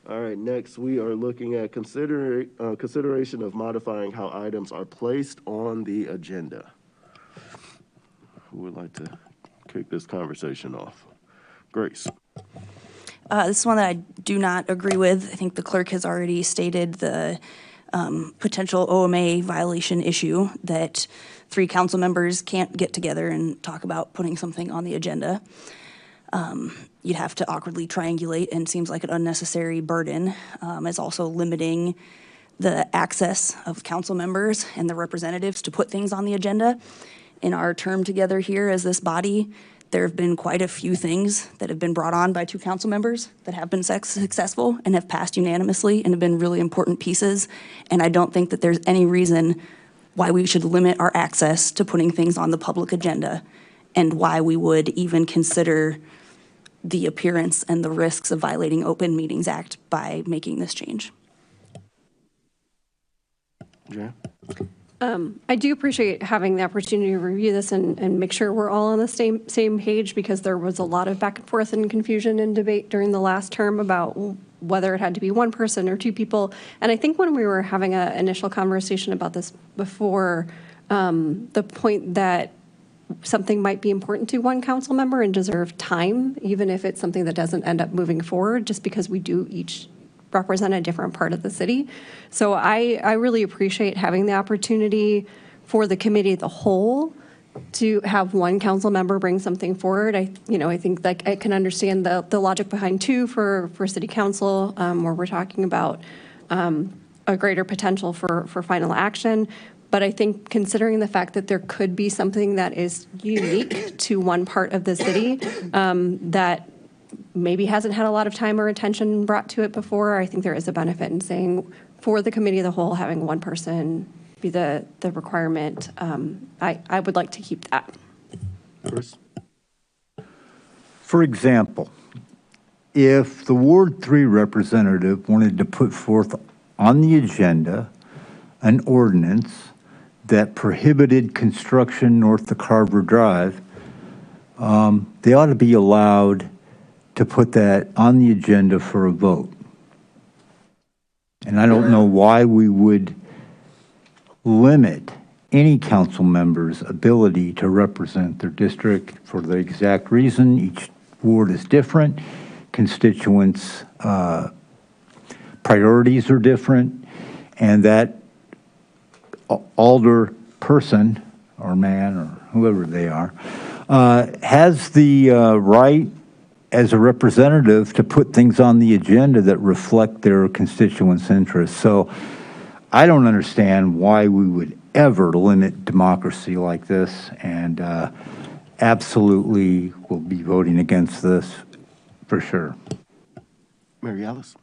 [SPEAKER 1] All right, next we are looking at consideration of modifying how items are placed on the agenda. Who would like to kick this conversation off? Grace.
[SPEAKER 7] This is one that I do not agree with. I think the clerk has already stated the potential OMA violation issue that 3 council members can't get together and talk about putting something on the agenda. You'd have to awkwardly triangulate and seems like an unnecessary burden. It's also limiting the access of council members and the representatives to put things on the agenda. In our term together here as this body, there have been quite a few things that have been brought on by 2 council members that have been successful and have passed unanimously and have been really important pieces. And I don't think that there's any reason why we should limit our access to putting things on the public agenda and why we would even consider the appearance and the risks of violating Open Meetings Act by making this change.
[SPEAKER 1] Jan?
[SPEAKER 4] I do appreciate having the opportunity to review this and make sure we're all on the same page, because there was a lot of back and forth and confusion and debate during the last term about whether it had to be 1 person or 2 people. And I think when we were having an initial conversation about this before, the point that something might be important to 1 council member and deserve time, even if it's something that doesn't end up moving forward, just because we do each represent a different part of the city. So I really appreciate having the opportunity for the committee as a whole to have 1 council member bring something forward. I think like I can understand the logic behind 2 for city council, where we're talking about a greater potential for final action. But I think considering the fact that there could be something that is unique to 1 part of the city that maybe hasn't had a lot of time or attention brought to it before, I think there is a benefit in saying for the committee of the whole, having 1 person be the requirement. I would like to keep that.
[SPEAKER 1] Chris?
[SPEAKER 12] For example, if the Ward 3 representative wanted to put forth on the agenda an ordinance that prohibited construction north of Carver Drive, they ought to be allowed to put that on the agenda for a vote. And I don't know why we would limit any council member's ability to represent their district for the exact reason. Each ward is different. Constituents' priorities are different. And that alder person or man or whoever they are has the right as a representative to put things on the agenda that reflect their constituents' interests. So I don't understand why we would ever limit democracy like this, and absolutely will be voting against this for sure.
[SPEAKER 1] Mary Alice?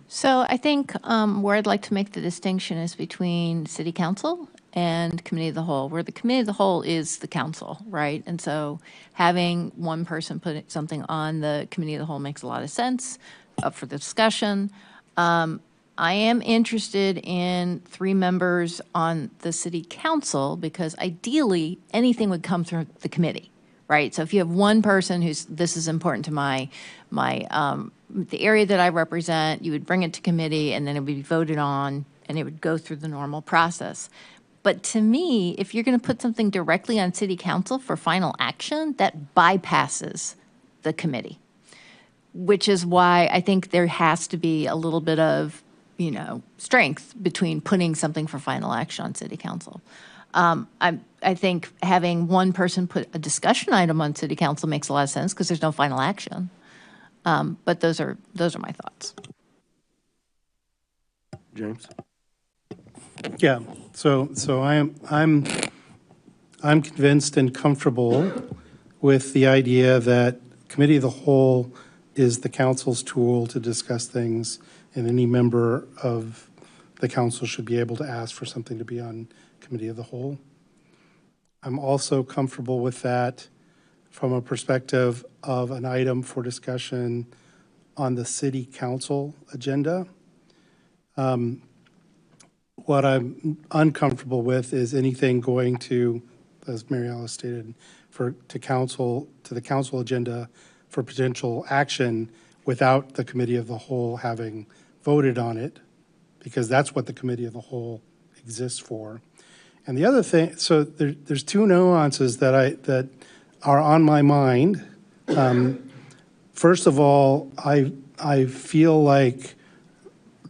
[SPEAKER 10] So I think where I'd like to make the distinction is between city council and committee of the whole, where the committee of the whole is the council, right? And so having one person put something on the committee of the whole makes a lot of sense, up for the discussion. I am interested in 3 members on the city council because ideally, anything would come through the committee, right? So if you have one person who's, this is important to the area that I represent, you would bring it to committee and then it would be voted on and it would go through the normal process. But to me, if you're going to put something directly on city council for final action, that bypasses the committee, which is why I think there has to be a little bit of, strength between putting something for final action on city council. I think having one person put a discussion item on city council makes a lot of sense because there's no final action. But those are my thoughts.
[SPEAKER 1] James?
[SPEAKER 5] Yeah, so I'm convinced and comfortable with the idea that committee of the whole is the council's tool to discuss things, and any member of the council should be able to ask for something to be on committee of the whole. I'm also comfortable with that from a perspective of an item for discussion on the city council agenda. What I'm uncomfortable with is anything going to, as Mary Alice stated, to the council agenda for potential action without the committee of the whole having voted on it, because that's what the committee of the whole exists for. And the other thing, so there's 2 nuances that are on my mind. First of all, I feel like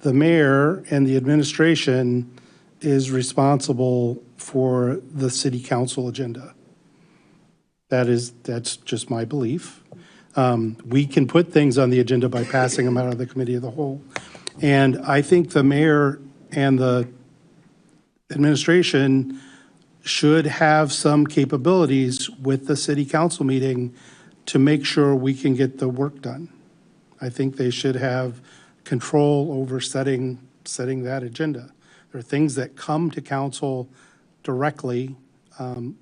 [SPEAKER 5] the mayor and the administration is responsible for the city council agenda. That's just my belief. We can put things on the agenda by passing them out of the committee of the whole. And I think the mayor and the administration should have some capabilities with the city council meeting to make sure we can get the work done. I think they should have control over setting that agenda. There are things that come to council directly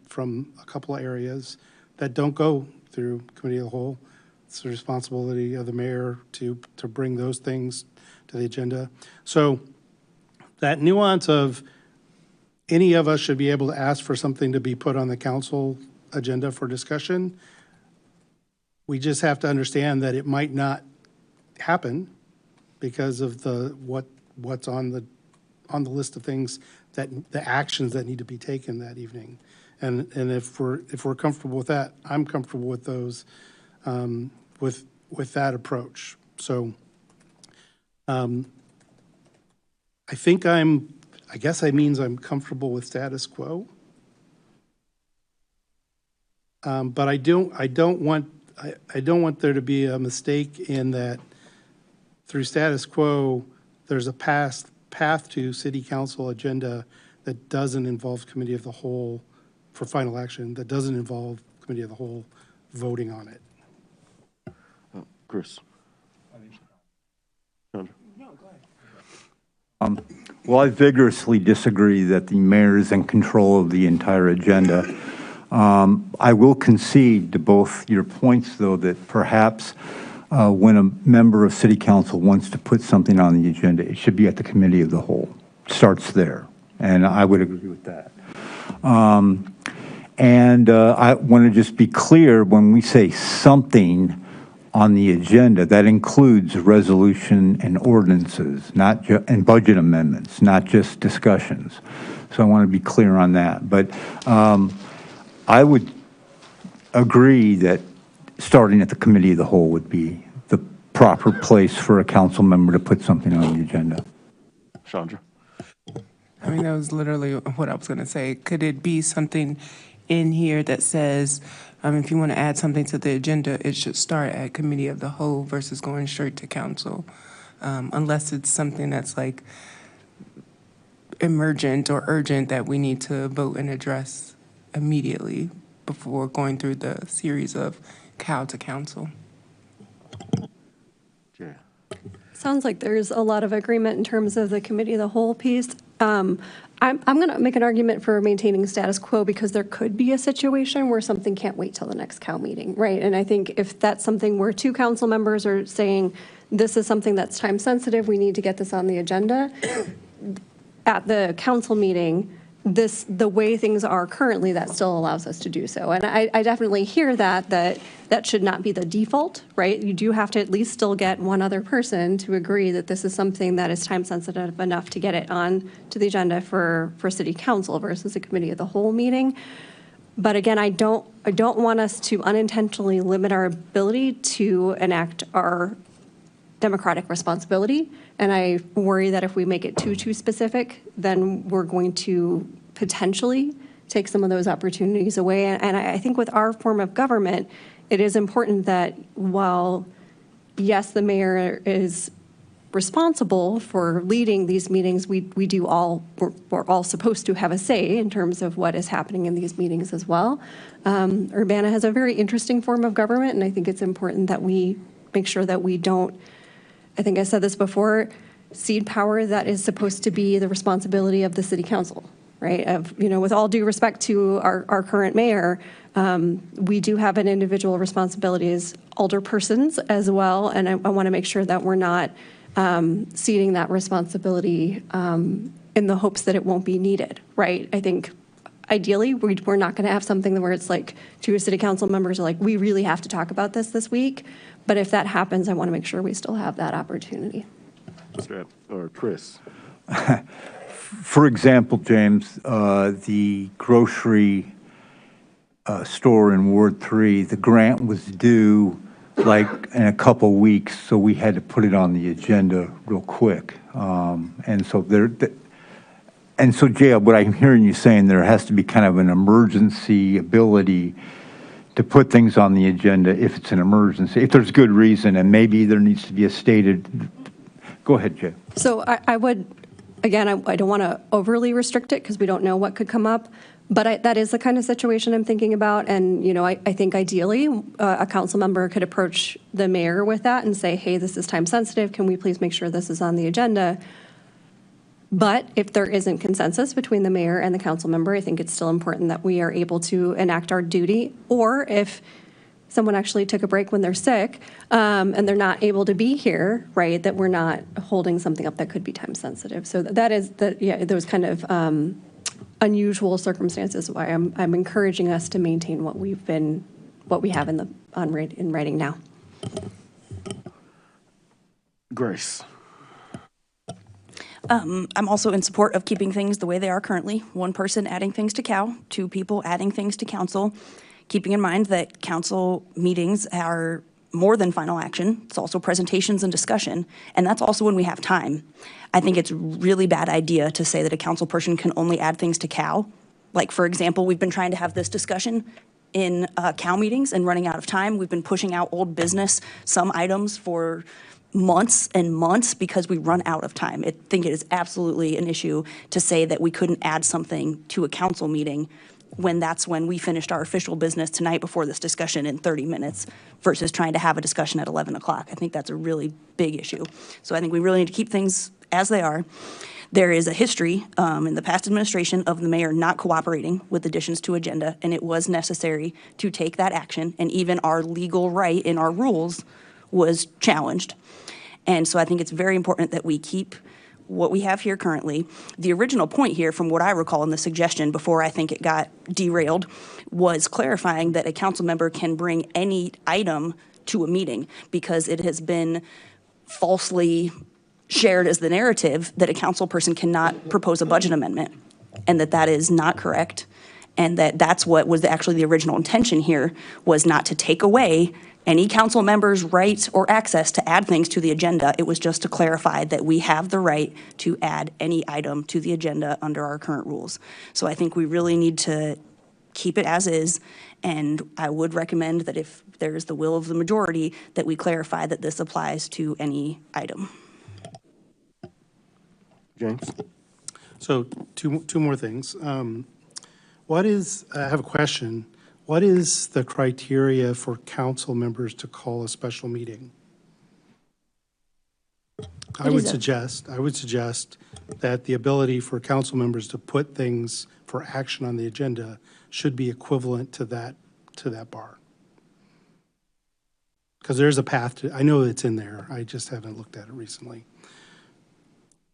[SPEAKER 5] from a couple of areas that don't go through committee of the whole. It's the responsibility of the mayor to bring those things to the agenda. So that nuance of any of us should be able to ask for something to be put on the council agenda for discussion. We just have to understand that it might not happen because of what's on the list of things, that the actions that need to be taken that evening. And if we're comfortable with that, I'm comfortable with those, with that approach. So I guess that means I'm comfortable with status quo. But I don't want there to be a mistake in that through status quo, there's a path to city council agenda that doesn't involve committee of the whole for final action, that doesn't involve committee of the whole voting on it.
[SPEAKER 1] Chris? Chandra?
[SPEAKER 12] Well, I vigorously disagree that the mayor is in control of the entire agenda. I will concede to both your points, though, that perhaps when a member of city council wants to put something on the agenda, it should be at the committee of the whole. Starts there, and I would agree with that. I want to just be clear, when we say something on the agenda, that includes resolution and ordinances, and budget amendments, not just discussions. So I want to be clear on that. But I would agree that starting at the committee of the whole would be the proper place for a council member to put something on the agenda.
[SPEAKER 1] Chandra?
[SPEAKER 3] I mean, that was literally what I was going to say. Could it be something in here that says, if you want to add something to the agenda, it should start at committee of the whole versus going straight to council, unless it's something that's like emergent or urgent that we need to vote and address immediately before going through the series of cow to council.
[SPEAKER 1] Yeah.
[SPEAKER 4] Sounds like there's a lot of agreement in terms of the committee of the whole piece. I'm going to make an argument for maintaining status quo because there could be a situation where something can't wait till the next Cal meeting, right? And I think if that's something where two council members are saying, this is something that's time sensitive, we need to get this on the agenda, at the council meeting, the way things are currently, that still allows us to do so. And I definitely hear that should not be the default, right? You do have to at least still get one other person to agree that this is something that is time sensitive enough to get it on to the agenda for city council versus a committee of the whole meeting. But again, I don't want us to unintentionally limit our ability to enact our democratic responsibility. And I worry that if we make it too specific, then we're going to potentially take some of those opportunities away. And I think with our form of government, it is important that while, yes, the mayor is responsible for leading these meetings, we're all supposed to have a say in terms of what is happening in these meetings as well. Urbana has a very interesting form of government, and I think it's important that we make sure that we don't, I think I said this before, cede power that is supposed to be the responsibility of the city council, right? With all due respect to our current mayor, we do have an individual responsibility as alderpersons as well, and I want to make sure that we're not ceding that responsibility in the hopes that it won't be needed, right? I think ideally we're not going to have something where it's like two city council members are like, we really have to talk about this week. But if that happens, I want to make sure we still have that opportunity.
[SPEAKER 1] Or Chris.
[SPEAKER 12] For example, James, the grocery store in Ward 3, the grant was due like in a couple weeks, so we had to put it on the agenda real quick. And so Jay, what I'm hearing you saying, there has to be kind of an emergency ability to put things on the agenda if it's an emergency, if there's good reason, and maybe there needs to be a stated. Go ahead, Jay.
[SPEAKER 4] So I would, again, I don't want to overly restrict it because we don't know what could come up, but that is the kind of situation I'm thinking about. And, I think ideally a council member could approach the mayor with that and say, hey, this is time sensitive. Can we please make sure this is on the agenda? But if there isn't consensus between the mayor and the council member, I think it's still important that we are able to enact our duty. Or if someone actually took a break when they're sick and they're not able to be here, right, that we're not holding something up that could be time sensitive. So that is those kind of unusual circumstances why I'm encouraging us to maintain what we have in writing now.
[SPEAKER 1] Grace.
[SPEAKER 7] I'm also in support of keeping things the way they are currently. One person adding things to Cal, two people adding things to council, keeping in mind that council meetings are more than final action. It's also presentations and discussion, and that's also when we have time. I think it's a really bad idea to say that a council person can only add things to Cal. Like, for example, we've been trying to have this discussion in Cal meetings and running out of time. We've been pushing out old business, some items for months and months because we run out of time. I think it is absolutely an issue to say that we couldn't add something to a council meeting when that's when we finished our official business tonight before this discussion in 30 minutes versus trying to have a discussion at 11 o'clock. I think that's a really big issue. So I think we really need to keep things as they are. There is a history in the past administration of the mayor not cooperating with additions to agenda, and it was necessary to take that action, and even our legal right in our rules was challenged. And so I think it's very important that we keep what we have here currently. The original point here, from what I recall in the suggestion before I think it got derailed, was clarifying that a council member can bring any item to a meeting because it has been falsely shared as the narrative that a council person cannot propose a budget amendment, and that is not correct, and that's what was actually the original intention here, was not to take away any council member's right or access to add things to the agenda. It was just to clarify that we have the right to add any item to the agenda under our current rules. So I think we really need to keep it as is, and I would recommend that if there's the will of the majority, that we clarify that this applies to any item.
[SPEAKER 1] James?
[SPEAKER 5] So two more things. I have a question. What is the criteria for council members to call a special meeting? I would suggest that the ability for council members to put things for action on the agenda should be equivalent to that bar. Because there's a path to, I know it's in there, I just haven't looked at it recently.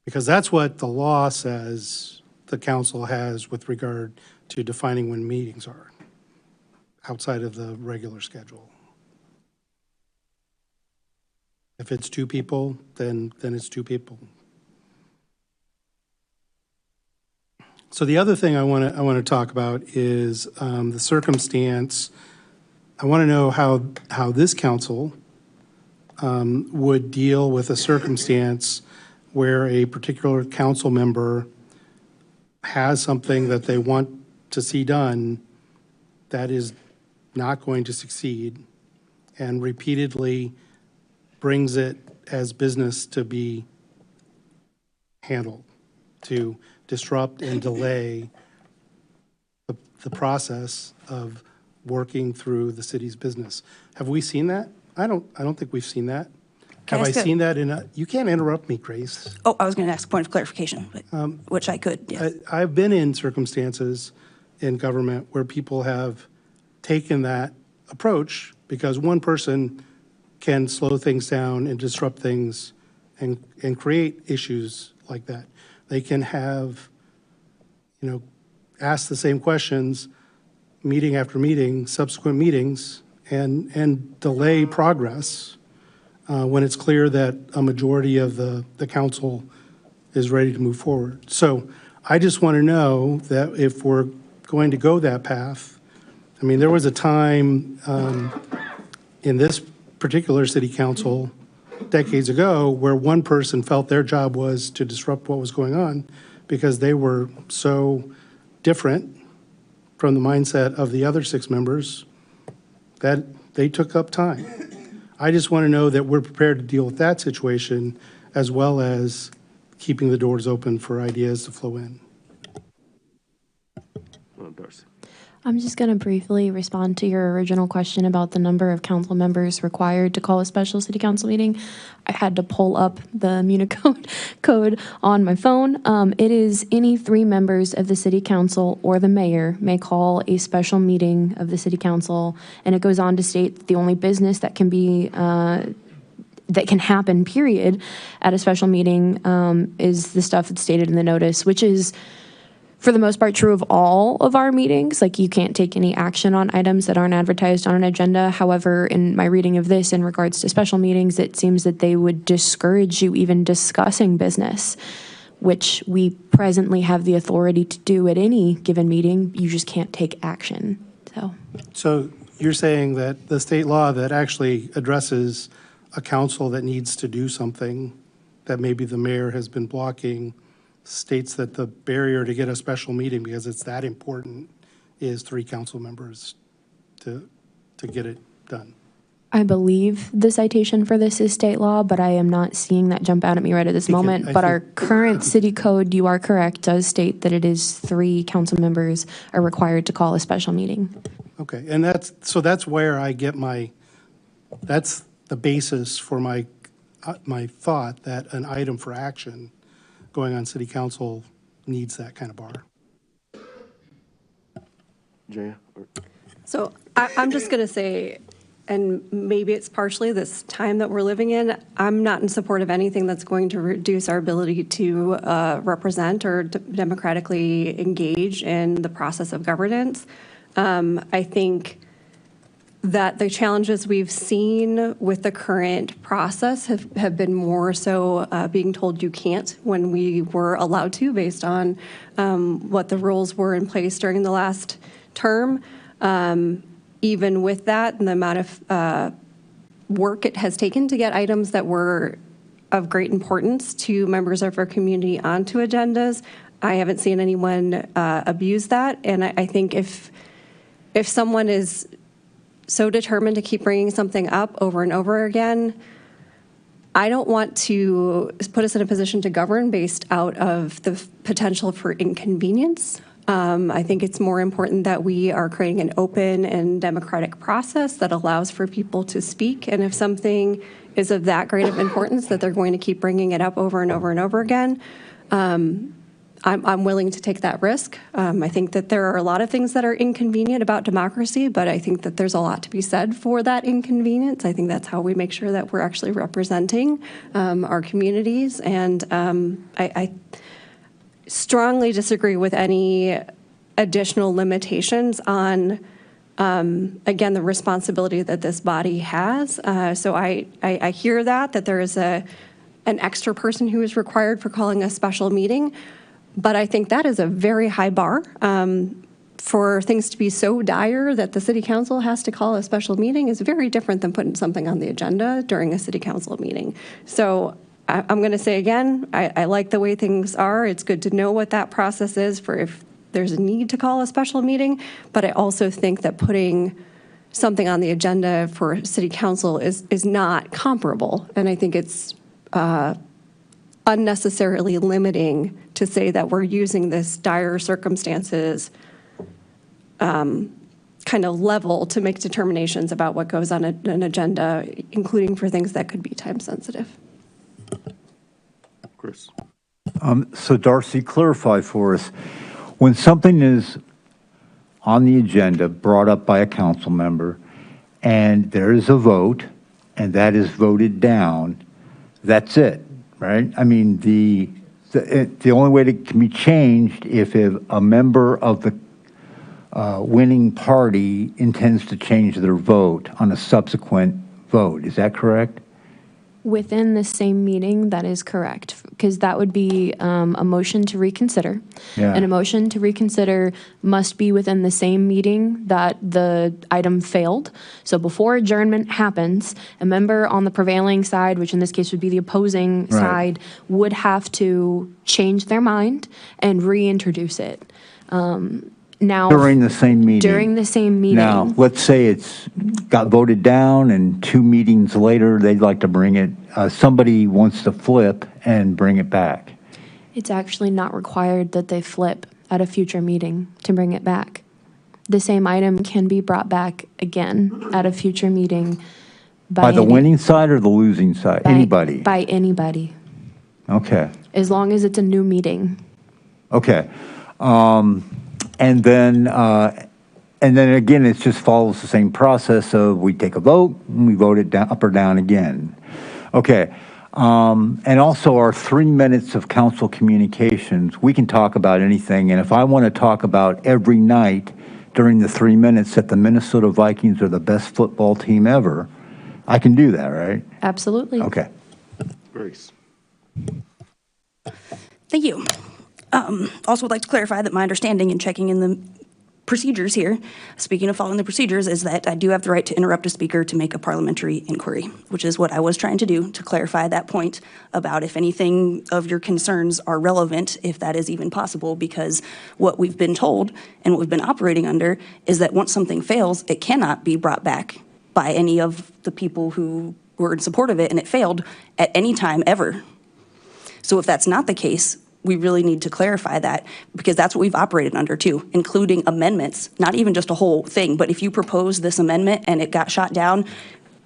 [SPEAKER 5] Because that's what the law says the council has with regard to defining when meetings are, outside of the regular schedule. If it's two people, then it's two people. So the other thing I want to talk about is the circumstance. I want to know how this council would deal with a circumstance where a particular council member has something that they want to see done that is not going to succeed, and repeatedly brings it as business to be handled, to disrupt and delay the process of working through the city's business. Have we seen that? I don't think we've seen that.
[SPEAKER 7] Can
[SPEAKER 5] Have
[SPEAKER 7] I
[SPEAKER 5] I
[SPEAKER 7] ask a-
[SPEAKER 5] seen that in a, you can't interrupt me, Grace.
[SPEAKER 7] Oh, I was going to ask a point of clarification, but, which I could, yes.
[SPEAKER 5] I've been in circumstances in government where people have taken that approach because one person can slow things down and disrupt things and create issues like that. They can have, ask the same questions meeting after meeting, subsequent meetings, and delay progress when it's clear that a majority of the council is ready to move forward. So I just want to know that if we're going to go that path, I mean, there was a time in this particular city council decades ago where one person felt their job was to disrupt what was going on because they were so different from the mindset of the other 6 members that they took up time. I just want to know that we're prepared to deal with that situation as well as keeping the doors open for ideas to flow in.
[SPEAKER 1] Darcy.
[SPEAKER 2] I'm just going to briefly respond to your original question about the number of council members required to call a special city council meeting. I had to pull up the Municode code on my phone. It is any 3 members of the city council or the mayor may call a special meeting of the city council, and it goes on to state that the only business that can be that can happen, period, at a special meeting is the stuff that's stated in the notice, which is for the most part true of all of our meetings. Like, you can't take any action on items that aren't advertised on an agenda. However, in my reading of this in regards to special meetings, it seems that they would discourage you even discussing business, which we presently have the authority to do at any given meeting. You just can't take action.
[SPEAKER 5] So you're saying that the state law that actually addresses a council that needs to do something that maybe the mayor has been blocking states that the barrier to get a special meeting, because it's that important, is 3 council members to get it done.
[SPEAKER 2] I believe the citation for this is state law, but I am not seeing that jump out at me right at this moment. But our current city code, you are correct, does state that it is 3 council members are required to call a special meeting.
[SPEAKER 5] Okay, and that's where I get that's the basis for my thought that an item for action going on city council needs that kind of bar.
[SPEAKER 1] Jaya?
[SPEAKER 4] So I'm just going to say, and maybe it's partially this time that we're living in, I'm not in support of anything that's going to reduce our ability to represent or democratically engage in the process of governance. I think that the challenges we've seen with the current process have been more so being told you can't when we were allowed to based on what the rules were in place during the last term. Even with that and the amount of work it has taken to get items that were of great importance to members of our community onto agendas, I haven't seen anyone abuse that. And I think if someone is so determined to keep bringing something up over and over again, I don't want to put us in a position to govern based out of the potential for inconvenience. I think it's more important that we are creating an open and democratic process that allows for people to speak. And if something is of that great of importance that they're going to keep bringing it up over and over and over again, I'm willing to take that risk. I think that there are a lot of things that are inconvenient about democracy, but I think that there's a lot to be said for that inconvenience. I think that's how we make sure that we're actually representing our communities. And I strongly disagree with any additional limitations on, again, the responsibility that this body has. So I hear that there is an extra person who is required for calling a special meeting. But I think that is a very high bar for things to be so dire that the city council has to call a special meeting is very different than putting something on the agenda during a city council meeting. So I'm going to say again, I like the way things are. It's good to know what that process is for if there's a need to call a special meeting. But I also think that putting something on the agenda for city council is not comparable. And I think it's unnecessarily limiting to say that we're using this dire circumstances kind of level to make determinations about what goes on an agenda, including for things that could be time sensitive.
[SPEAKER 1] Chris.
[SPEAKER 12] So Darcy, clarify for us, when something is on the agenda brought up by a council member and there is a vote and that is voted down, that's it, right? I mean, the only way it can be changed if a member of the winning party intends to change their vote on a subsequent vote. Is that correct?
[SPEAKER 2] Within the same meeting, that is correct, because that would be a motion to reconsider.
[SPEAKER 12] Yeah.
[SPEAKER 2] And a motion to reconsider must be within the same meeting that the item failed. So before adjournment happens, a member on the prevailing side, which in this case would be the opposing
[SPEAKER 12] Right.
[SPEAKER 2] side, would have to change their mind and reintroduce it. Now,
[SPEAKER 12] During the same meeting?
[SPEAKER 2] during the same meeting.
[SPEAKER 12] Now, let's say it's got voted down and 2 meetings later, they'd like to bring it, somebody wants to flip and bring it back.
[SPEAKER 2] It's actually not required that they flip at a future meeting to bring it back. The same item can be brought back again at a future meeting
[SPEAKER 12] By the winning side or the losing side? Anybody?
[SPEAKER 2] By anybody,
[SPEAKER 12] Okay,
[SPEAKER 2] as long as it's a new meeting.
[SPEAKER 12] okay. And then again, it just follows the same process of we take a vote and we vote it down, up or down again. Okay. And also our 3 minutes of council communications, we can talk about anything. And if I want to talk about every night during the 3 minutes that the Minnesota Vikings are the best football team ever, I can do that, right?
[SPEAKER 2] Absolutely.
[SPEAKER 12] Okay.
[SPEAKER 1] Grace.
[SPEAKER 7] Thank you. Also would like to clarify that my understanding in checking in the procedures here, speaking of following the procedures, is that I do have the right to interrupt a speaker to make a parliamentary inquiry, which is what I was trying to do to clarify that point about if anything of your concerns are relevant, if that is even possible, because what we've been told and what we've been operating under is that once something fails, it cannot be brought back by any of the people who were in support of it, and it failed at any time ever. So if that's not the case, we really need to clarify that, because that's what we've operated under too, including amendments, not even just a whole thing, but if you propose this amendment and it got shot down,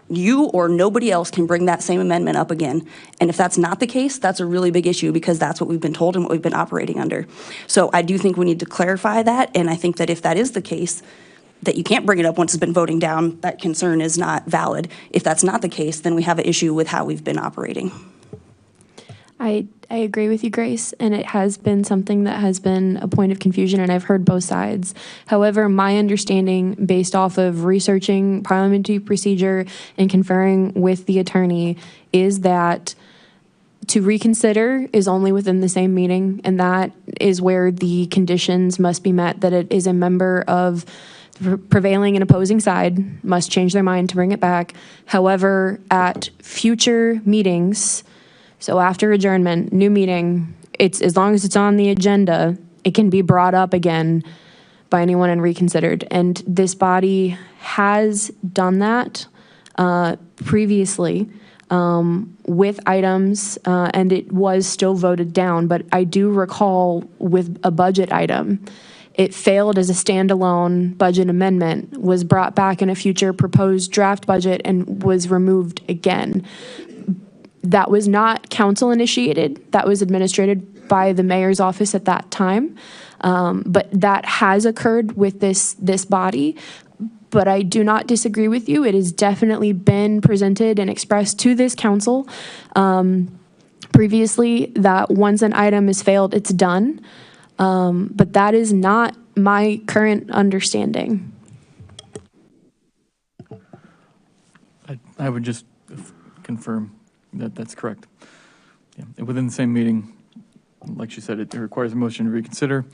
[SPEAKER 7] you or nobody else can bring that same amendment up again. And if that's not the case, that's a really big issue, because that's what we've been told and what we've been operating under. So I do think we need to clarify that, and I think that if that is the case, that you can't bring it up once it's been voting down, that concern is not valid. If that's not the case, then we have an issue with how we've been operating.
[SPEAKER 2] I agree with you, Grace, and it has been something that has been a point of confusion, and I've heard both sides. However, my understanding, based off of researching parliamentary procedure and conferring with the attorney, is that to reconsider is only within the same meeting, and that is where the conditions must be met, that it is a member of the prevailing and opposing side must change their mind to bring it back. However, at future meetings, so after adjournment, new meeting, it's as long as it's on the agenda, it can be brought up again by anyone and reconsidered. And this body has done that previously with items, and it was still voted down. But I do recall with a budget item, it failed as a standalone budget amendment, was brought back in a future proposed draft budget, and was removed again. That was not council initiated. That was administered by the mayor's office at that time. But that has occurred with this body. But I do not disagree with you. It has definitely been presented and expressed to this council previously that once an item is failed, it's done. But that is not my current understanding.
[SPEAKER 11] I would just confirm that that's correct. Yeah. And within the same meeting, like she said, it requires a motion to reconsider.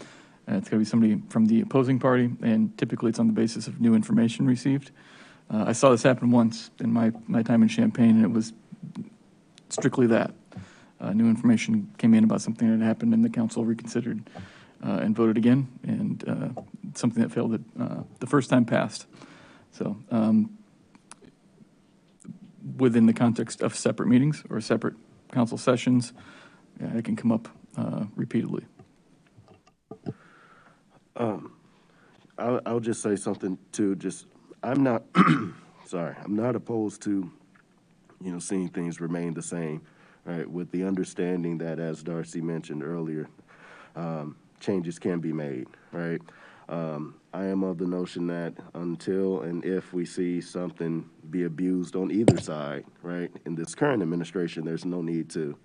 [SPEAKER 11] It's got to be somebody from the opposing party, and typically it's on the basis of new information received. I saw this happen once in my time in Champaign, and it was strictly that. New information came in about something that had happened, and the council reconsidered and voted again, and something that failed the first time passed. So within the context of separate meetings or separate council sessions, it can come up repeatedly.
[SPEAKER 1] I'll just say something too. I'm not, sorry, I'm not opposed to, seeing things remain the same, right? With the understanding that, as Darcy mentioned earlier, changes can be made, right? I am of the notion that until and if we see something be abused on either side, right, in this current administration, there's no need to,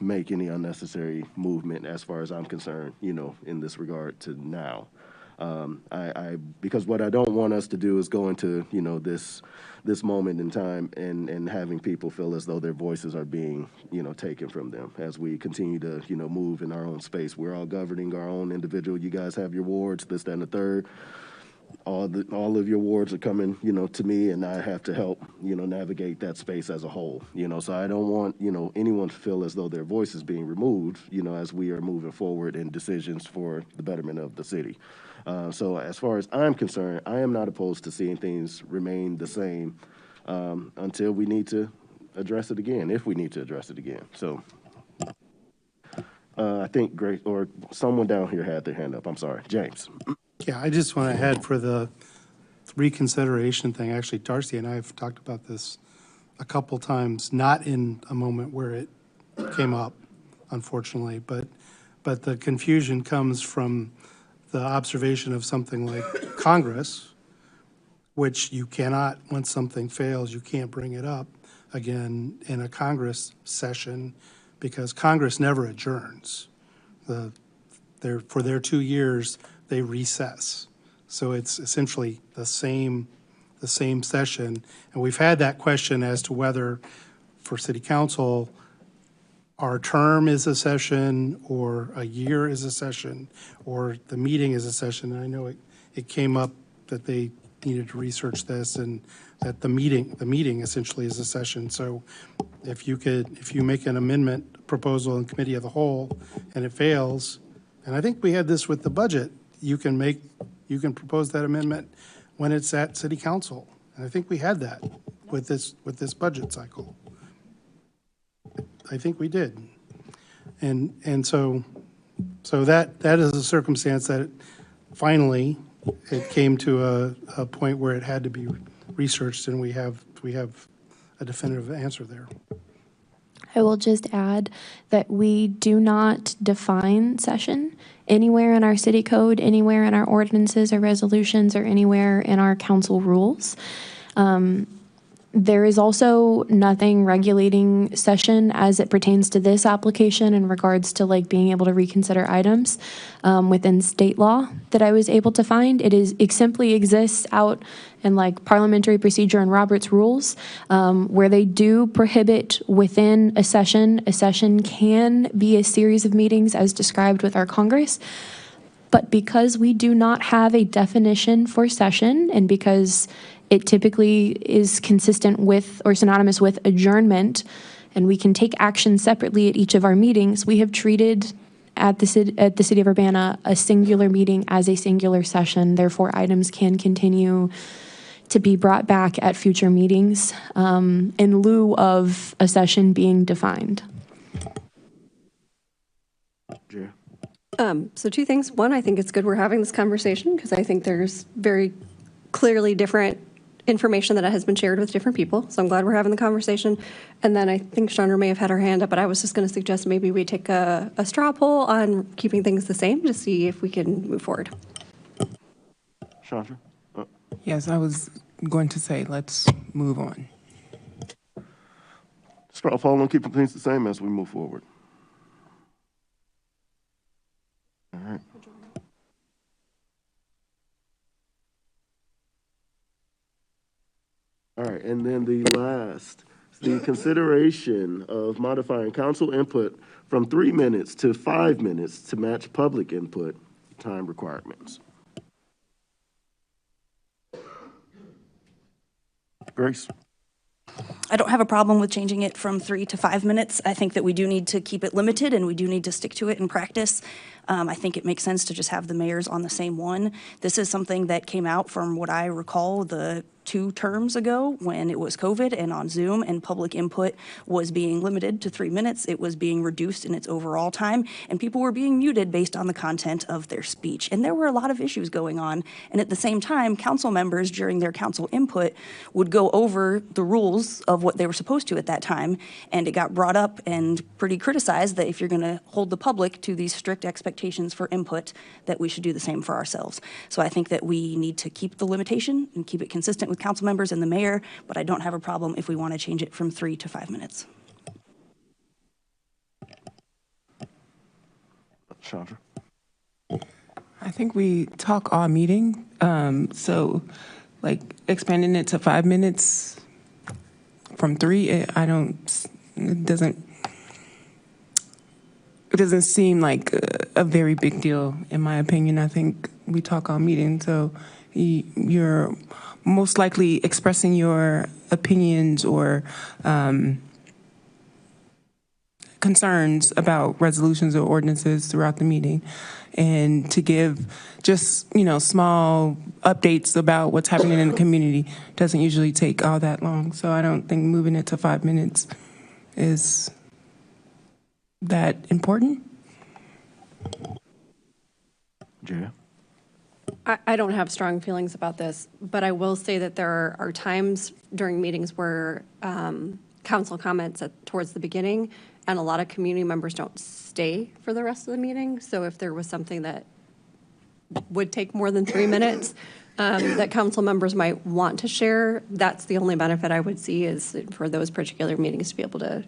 [SPEAKER 1] make any unnecessary movement as far as I'm concerned, in this regard to now. Because what I don't want us to do is go into, this moment in time and having people feel as though their voices are being, taken from them as we continue to, move in our own space. We're all governing our own individual. You guys have your wards, this, that, and the third. All of your wards are coming, to me, and I have to help, navigate that space as a whole, So I don't want, anyone to feel as though their voice is being removed, as we are moving forward in decisions for the betterment of the city. So as far as I'm concerned, I am not opposed to seeing things remain the same until we need to address it again, if we need to address it again. So I think Grace, or someone down here had their hand up. I'm sorry, James.
[SPEAKER 5] Yeah, I just want to add for the reconsideration thing, actually, Darcy and I have talked about this a couple times, not in a moment where it came up, unfortunately, but the confusion comes from the observation of something like Congress, which you cannot, once something fails, you can't bring it up again in a Congress session because Congress never adjourns. For their 2 years, they recess. So it's essentially the same session. And we've had that question as to whether for city council, our term is a session or a year is a session or the meeting is a session. And I know it came up that they needed to research this and that the meeting essentially is a session. So if you make an amendment proposal in committee of the whole and it fails, and I think we had this with the budget, you can propose that amendment when it's at city council. And I think we had that with this budget cycle. I think we did. And so that is a circumstance that finally it came to a point where it had to be researched, and we have a definitive answer there.
[SPEAKER 2] I will just add that we do not define session anywhere in our city code, anywhere in our ordinances or resolutions, or anywhere in our council rules. There is also nothing regulating session as it pertains to this application in regards to like being able to reconsider items within state law that I was able to find. It simply exists out in like parliamentary procedure and Robert's rules where they do prohibit within a session. A session can be a series of meetings as described with our Congress. But because we do not have a definition for session, and because it typically is consistent with or synonymous with adjournment, and we can take action separately at each of our meetings, we have treated at the City of Urbana a singular meeting as a singular session. Therefore, items can continue to be brought back at future meetings in lieu of a session being defined.
[SPEAKER 4] So two things. One, I think it's good we're having this conversation because I think there's very clearly different information that has been shared with different people. So I'm glad we're having the conversation. And then I think Chandra may have had her hand up, but I was just going to suggest maybe we take a straw poll on keeping things the same to see if we can move forward.
[SPEAKER 1] Chandra?
[SPEAKER 3] Yes, I was going to say, let's move on.
[SPEAKER 1] Straw poll on keeping things the same as we move forward. All right. All right, and then the last, the consideration of modifying council input from 3 minutes to 5 minutes to match public input time requirements. Grace?
[SPEAKER 7] I don't have a problem with changing it from 3 to 5 minutes. I think that we do need to keep it limited and we do need to stick to it in practice. I think it makes sense to just have the mayors on the same one. This is something that came out from what I recall the 2 terms ago when it was COVID and on Zoom, and public input was being limited to 3 minutes. It was being reduced in its overall time, and people were being muted based on the content of their speech. And there were a lot of issues going on. And at the same time, council members during their council input would go over the rules of what they were supposed to at that time. And it got brought up and pretty criticized that if you're going to hold the public to these strict expectations for input, that we should do the same for ourselves. So I think that we need to keep the limitation and keep it consistent with council members and the mayor, but I don't have a problem if we want to change it from 3 to 5 minutes.
[SPEAKER 1] Chandra?
[SPEAKER 3] I think we talk all meeting, so like expanding it to 5 minutes from 3, it doesn't seem like a very big deal, in my opinion. I think we talk all meeting, so you're most likely expressing your opinions or concerns about resolutions or ordinances throughout the meeting, and to give just, small updates about what's happening in the community doesn't usually take all that long. So I don't think moving it to 5 minutes is that important.
[SPEAKER 1] Jaya?
[SPEAKER 4] I don't have strong feelings about this, but I will say that there are times during meetings where council comments towards the beginning, and a lot of community members don't stay for the rest of the meeting. So if there was something that would take more than 3 minutes that council members might want to share, that's the only benefit I would see, is for those particular meetings to be able to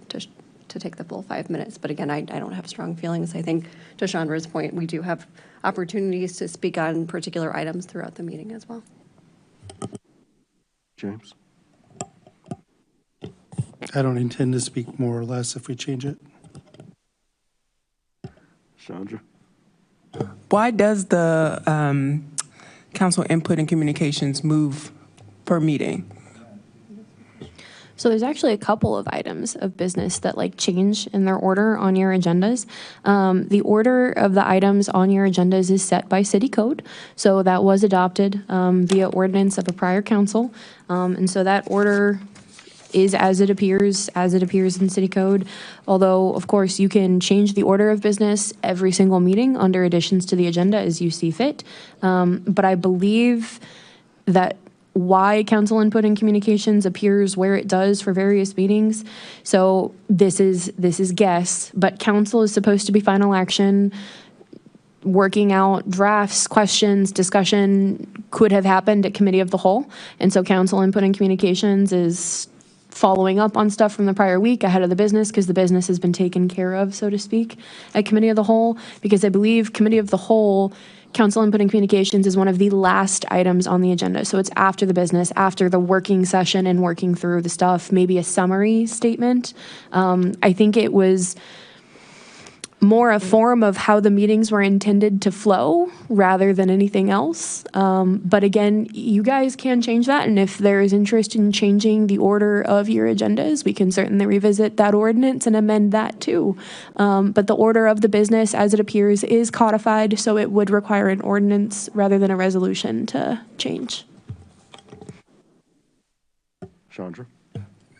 [SPEAKER 4] take the full 5 minutes. But again, I don't have strong feelings. I think, to Chandra's point, we do have opportunities to speak on particular items throughout the meeting as well.
[SPEAKER 1] James?
[SPEAKER 5] I don't intend to speak more or less if we change it.
[SPEAKER 1] Chandra?
[SPEAKER 3] Why does the council input and communications move per meeting?
[SPEAKER 2] So there's actually a couple of items of business that change in their order on your agendas. The order of the items on your agendas is set by city code. So that was adopted via ordinance of a prior council. And so that order is as it appears in city code. Although, of course, you can change the order of business every single meeting under additions to the agenda as you see fit. But I believe that why council input and communications appears where it does for various meetings. So this is guess, but council is supposed to be final action. Working out drafts, questions, discussion could have happened at committee of the whole. And so council input and communications is following up on stuff from the prior week ahead of the business, because the business has been taken care of, so to speak, at committee of the whole. Because I believe committee of the whole, council input and communications is one of the last items on the agenda. So it's after the business, after the working session and working through the stuff, maybe a summary statement. I think it was more a form of how the meetings were intended to flow rather than anything else. But again, you guys can change that. And if there is interest in changing the order of your agendas, we can certainly revisit that ordinance and amend that too. But the order of the business as it appears is codified, so it would require an ordinance rather than a resolution to change.
[SPEAKER 1] Chandra?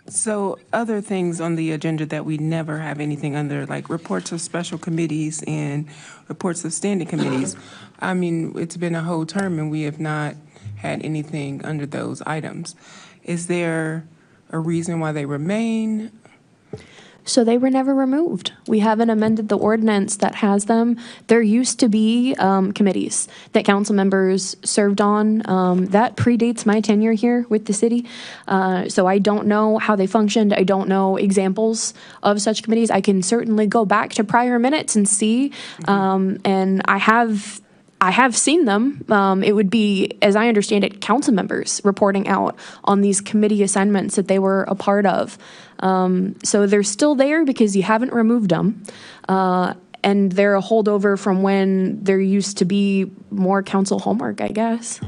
[SPEAKER 3] So other things on the agenda that we never have anything under, like reports of special committees and reports of standing committees. I mean, it's been a whole term and we have not had anything under those items. Is there a reason why they remain?
[SPEAKER 2] So they were never removed. We haven't amended the ordinance that has them. There used to be committees that council members served on. That predates my tenure here with the city. So I don't know how they functioned. I don't know examples of such committees. I can certainly go back to prior minutes and see. And I have seen them. It would be, as I understand it, council members reporting out on these committee assignments that they were a part of. So they're still there because you haven't removed them. And they're a holdover from when there used to be more council homework, I guess.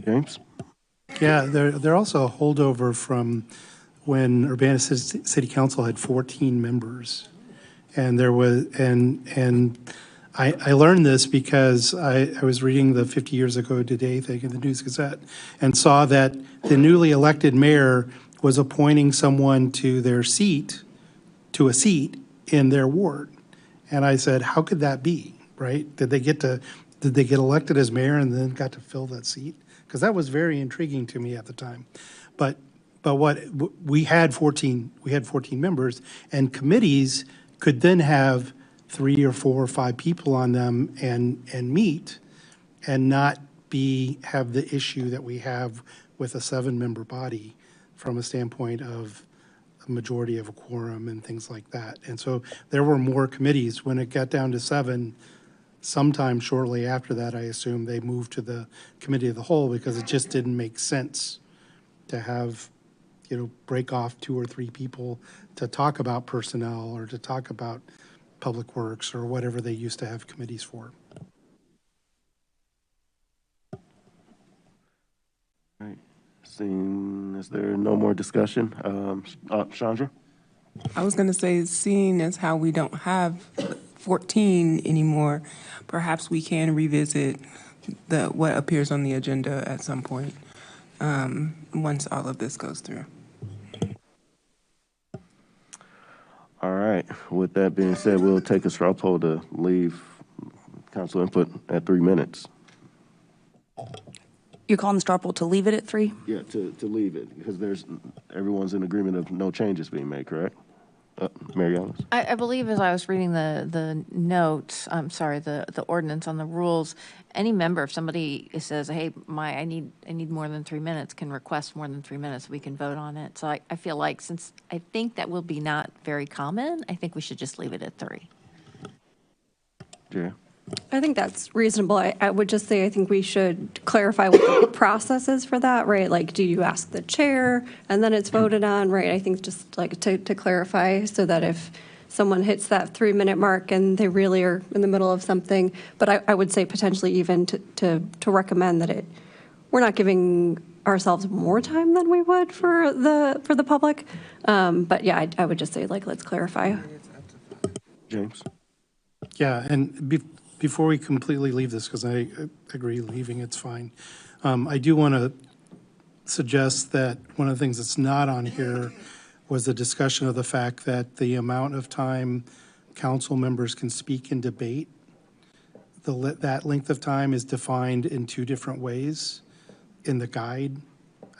[SPEAKER 1] James?
[SPEAKER 5] Yeah, they're also a holdover from when Urbana City Council had 14 members. And there was, and I learned this because I was reading the 50 Years Ago Today thing in the News Gazette and saw that the newly elected mayor was appointing someone to a seat in their ward. And I said, how could that be, right? Did they get elected as mayor and then got to fill that seat? Because that was very intriguing to me at the time. But we had 14 members, and committees could then have 3 or 4 or 5 people on them and meet and not have the issue that we have with a 7-member body from a standpoint of a majority of a quorum and things like that. And so there were more committees. When it got down to 7, sometime shortly after that, I assume they moved to the committee of the whole because it just didn't make sense to have, break off 2 or 3 people to talk about personnel or to talk about public works or whatever they used to have committees for.
[SPEAKER 1] Right. Seeing, is there no more discussion? Chandra?
[SPEAKER 3] I was going to say, seeing as how we don't have 14 anymore, perhaps we can revisit what appears on the agenda at some point once all of this goes through.
[SPEAKER 1] All right. With that being said, we'll take a straw poll to leave council input at 3 minutes.
[SPEAKER 7] You're calling the straw poll to leave it at 3?
[SPEAKER 1] Yeah, to leave it, because everyone's in agreement of no changes being made, correct? Mary Alice?
[SPEAKER 10] I believe as I was reading the notes, I'm sorry, the ordinance on the rules, any member, if somebody says, hey, I need more than 3 minutes, can request more than 3 minutes, we can vote on it. So I feel like since I think that will be not very common, I think we should just leave it at 3.
[SPEAKER 1] Yeah.
[SPEAKER 4] I think that's reasonable. I would just say I think we should clarify what the process is for that, right? Like, do you ask the chair and then it's voted on, right? I think just like to clarify so that if someone hits that 3-minute mark and they really are in the middle of something, but I would say potentially even to recommend that we're not giving ourselves more time than we would for the public. But yeah, I would just say like, let's clarify.
[SPEAKER 1] James?
[SPEAKER 5] Yeah, and before we completely leave this, because I agree leaving it's fine, I do want to suggest that one of the things that's not on here was the discussion of the fact that the amount of time council members can speak and debate, that length of time is defined in 2 different ways in the guide.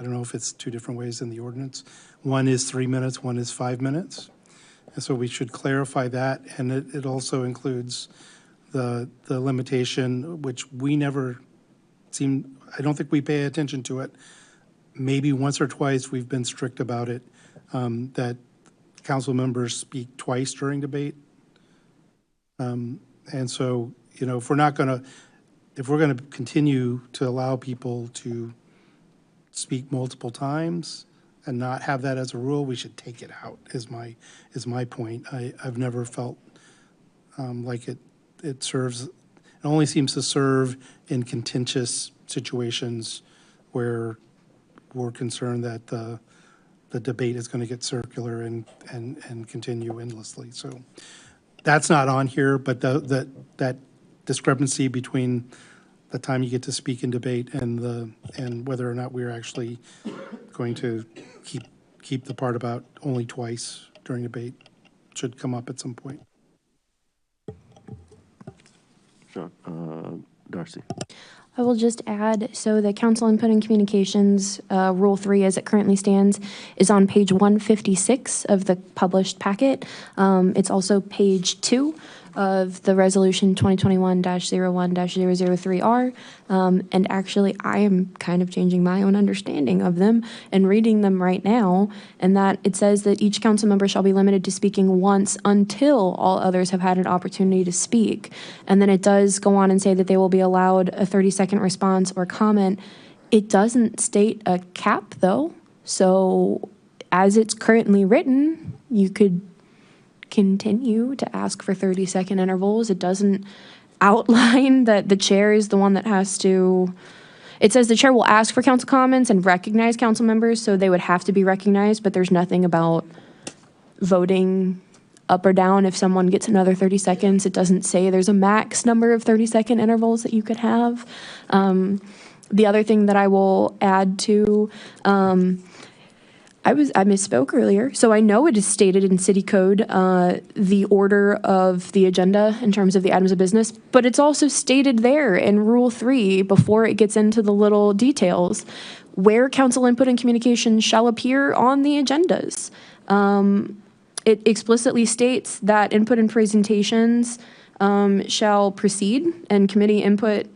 [SPEAKER 5] I don't know if it's 2 different ways in the ordinance. One is 3 minutes, one is 5 minutes. And so we should clarify that, and it also includes the limitation, which we never I don't think we pay attention to it. Maybe once or twice we've been strict about it, that council members speak twice during debate. And so, if we're going to continue to allow people to speak multiple times and not have that as a rule, we should take it out, is my point. I've never felt like it serves, it only seems to serve in contentious situations where we're concerned that the debate is going to get circular and continue endlessly. So that's not on here, but that discrepancy between the time you get to speak in debate and whether or not we're actually going to keep the part about only twice during debate should come up at some point.
[SPEAKER 1] Sure. Darcy.
[SPEAKER 2] I will just add, so the council input and communications, Rule 3 as it currently stands, is on page 156 of the published packet. It's also page 2 of the resolution 2021-01-003R. And actually, I am kind of changing my own understanding of them and reading them right now. And that it says that each council member shall be limited to speaking once until all others have had an opportunity to speak. And then it does go on and say that they will be allowed a 30-second response or comment. It doesn't state a cap, though. So as it's currently written, you could continue to ask for 30-second intervals. It doesn't outline that the chair is the one that has to. It says the chair will ask for council comments and recognize council members, so they would have to be recognized, but there's nothing about voting up or down if someone gets another 30 seconds. It doesn't say there's a max number of 30-second intervals that you could have. The other thing that I will add to, I misspoke earlier. So I know it is stated in city code, the order of the agenda in terms of the items of business, but it's also stated there in Rule 3 before it gets into the little details where council input and communication shall appear on the agendas. It explicitly states that input and presentations shall precede, and committee input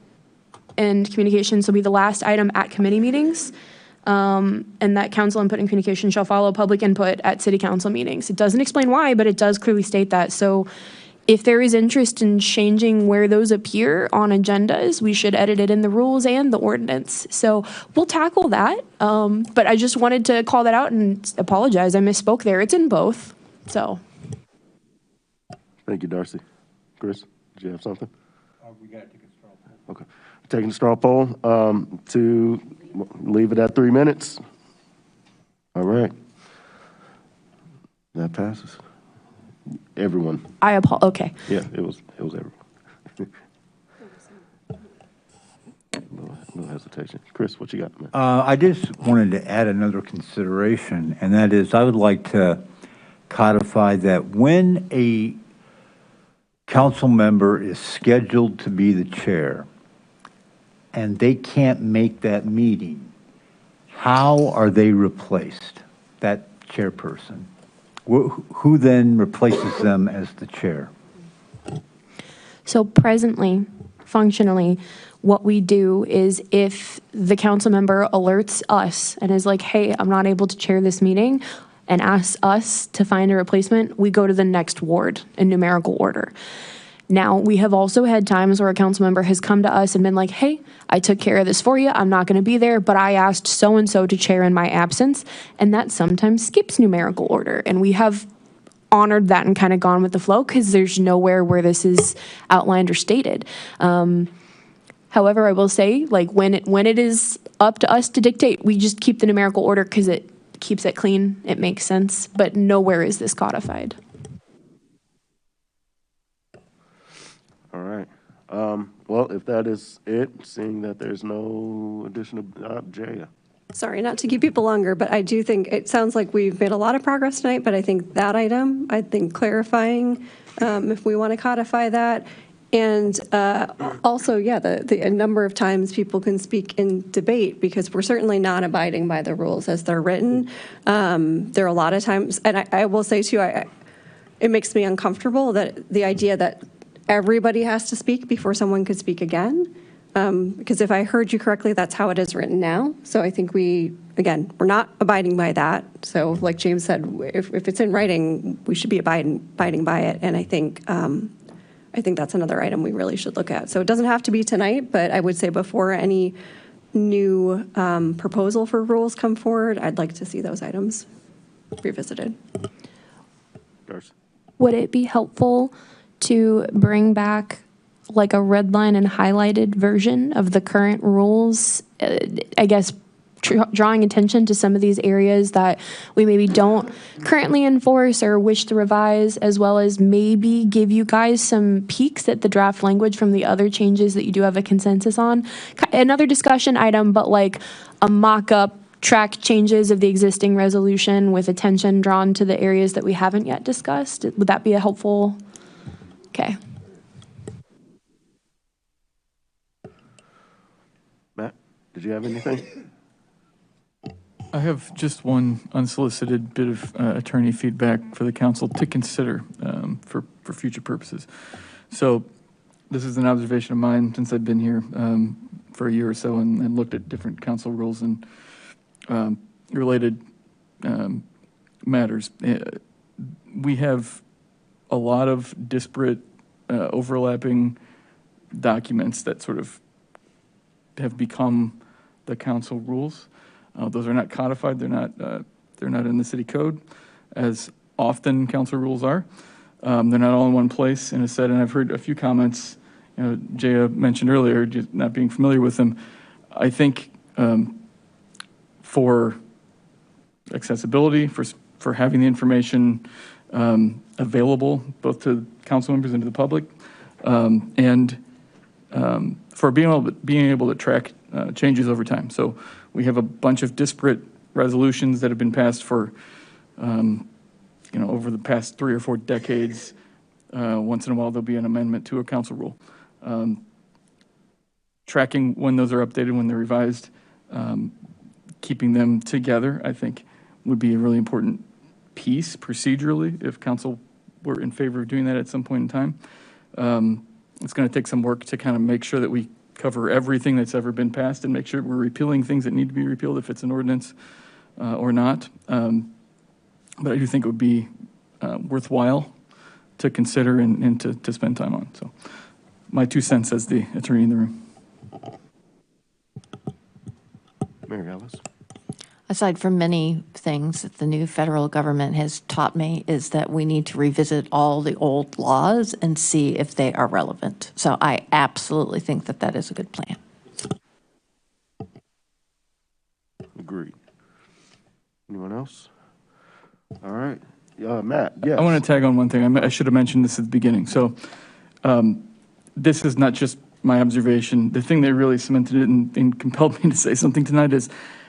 [SPEAKER 2] and communications will be the last item at committee meetings. And that council input and communication shall follow public input at city council meetings. It doesn't explain why, but it does clearly state that. So if there is interest in changing where those appear on agendas, we should edit it in the rules and the ordinance. So we'll tackle that. But I just wanted to call that out and apologize. I misspoke there. It's in both. So.
[SPEAKER 1] Thank you, Darcy. Chris, did you have something? We got to take a straw poll. Okay. Taking a straw poll to leave it at 3 minutes. All right. That passes. Everyone.
[SPEAKER 2] Okay.
[SPEAKER 1] Yeah, it was everyone. No hesitation. Chris, what you got, man?
[SPEAKER 12] I just wanted to add another consideration, and that is I would like to codify that when a council member is scheduled to be the chair and they can't make that meeting, how are they replaced, that chairperson? Who then replaces them as the chair?
[SPEAKER 2] So presently, functionally, what we do is if the council member alerts us and is like, hey, I'm not able to chair this meeting, and asks us to find a replacement, we go to the next ward in numerical order. Now, we have also had times where a council member has come to us and been like, hey, I took care of this for you. I'm not going to be there, but I asked so-and-so to chair in my absence. And that sometimes skips numerical order. And we have honored that and kind of gone with the flow because there's nowhere where this is outlined or stated. However, I will say, like, when it is up to us to dictate, we just keep the numerical order because it keeps it clean. It makes sense. But nowhere is this codified.
[SPEAKER 1] All right. Well, if that is it, seeing that there's no additional, Jaya.
[SPEAKER 4] Sorry, not to keep people longer, but I do think it sounds like we've made a lot of progress tonight, but I think that item, clarifying if we want to codify that. And also, yeah, the number of times people can speak in debate, because we're certainly not abiding by the rules as they're written. There are a lot of times, and I will say too, it makes me uncomfortable that the idea that everybody has to speak before someone could speak again. Because if I heard you correctly, that's how it is written now. So I think we're not abiding by that. So like James said, if it's in writing, we should be abiding by it. And I think that's another item we really should look at. So it doesn't have to be tonight, but I would say before any new proposal for rules come forward, I'd like to see those items revisited.
[SPEAKER 2] Would it be helpful to bring back like a red line and highlighted version of the current rules? I guess drawing attention to some of these areas that we maybe don't currently enforce or wish to revise, as well as maybe give you guys some peeks at the draft language from the other changes that you do have a consensus on. Another discussion item, but like a mock-up track changes of the existing resolution with attention drawn to the areas that we haven't yet discussed. Would that be a helpful? Okay.
[SPEAKER 1] you have anything?
[SPEAKER 11] I have just one unsolicited bit of attorney feedback for the council to consider for future purposes. So this is an observation of mine since I've been here for a year or so and looked at different council rules and related matters. We have a lot of disparate, overlapping documents that sort of have become the council rules. Those are not codified. They're not in the city code, as often council rules are. They're not all in one place in a set. And I've heard a few comments. You know, Jaya mentioned earlier, just not being familiar with them. I think for accessibility, for having the information available both to council members and to the public, and for being able to track changes over time. So we have a bunch of disparate resolutions that have been passed for, over the past 3 or 4 decades. Once in a while, there'll be an amendment to a council rule. Tracking when those are updated, when they're revised, keeping them together, I think, would be a really important piece procedurally if council were in favor of doing that at some point in time. It's going to take some work to kind of make sure that we cover everything that's ever been passed and make sure we're repealing things that need to be repealed if it's an ordinance or not. But I do think it would be worthwhile to consider and to spend time on. So my 2 cents as the attorney in the room.
[SPEAKER 1] Mary Alice?
[SPEAKER 10] Aside from many things that the new federal government has taught me is that we need to revisit all the old laws and see if they are relevant. So I absolutely think that that is a good plan.
[SPEAKER 1] Agreed. Anyone else? All right. Matt, yes.
[SPEAKER 11] I want to tag on one thing. I should have mentioned this at the beginning. So this is not just my observation. The thing that really cemented it and compelled me to say something tonight is,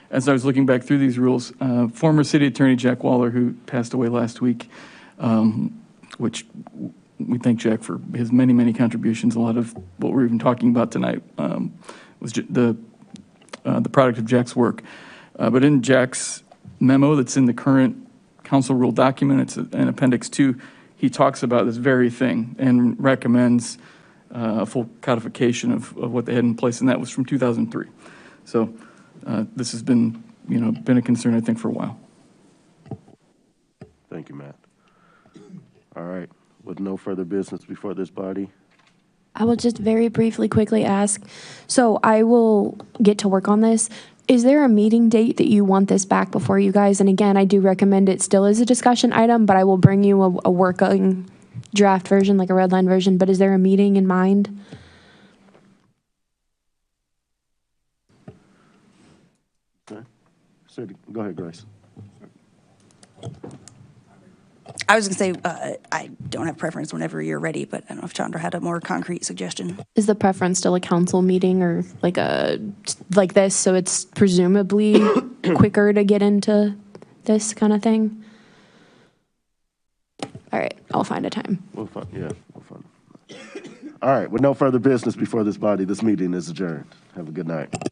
[SPEAKER 11] as I was looking back through these rules, former city attorney Jack Waller, who passed away last week, which we thank Jack for his many, many contributions. A lot of what we're even talking about tonight was the product of Jack's work. But in Jack's memo that's in the current council rule document, it's in Appendix 2, he talks about this very thing and recommends a full codification of what they had in place, and that was from 2003. So this has been, been a concern, I think, for a while.
[SPEAKER 1] Thank you, Matt. All right. With no further business before this body.
[SPEAKER 2] I will just very briefly, quickly ask, so I will get to work on this. Is there a meeting date that you want this back before you guys? And again, I do recommend it still is a discussion item, but I will bring you a working draft version, like a red line version. But is there a meeting in mind?
[SPEAKER 1] Okay. Go ahead, Grace.
[SPEAKER 7] I was going to say, I don't have preference whenever you're ready, but I don't know if Chandra had a more concrete suggestion.
[SPEAKER 2] Is the preference still a council meeting or like this, so it's presumably quicker to get into this kind of thing? All right, I'll find a time.
[SPEAKER 1] We'll find it. All right, with no further business before this body, this meeting is adjourned. Have a good night.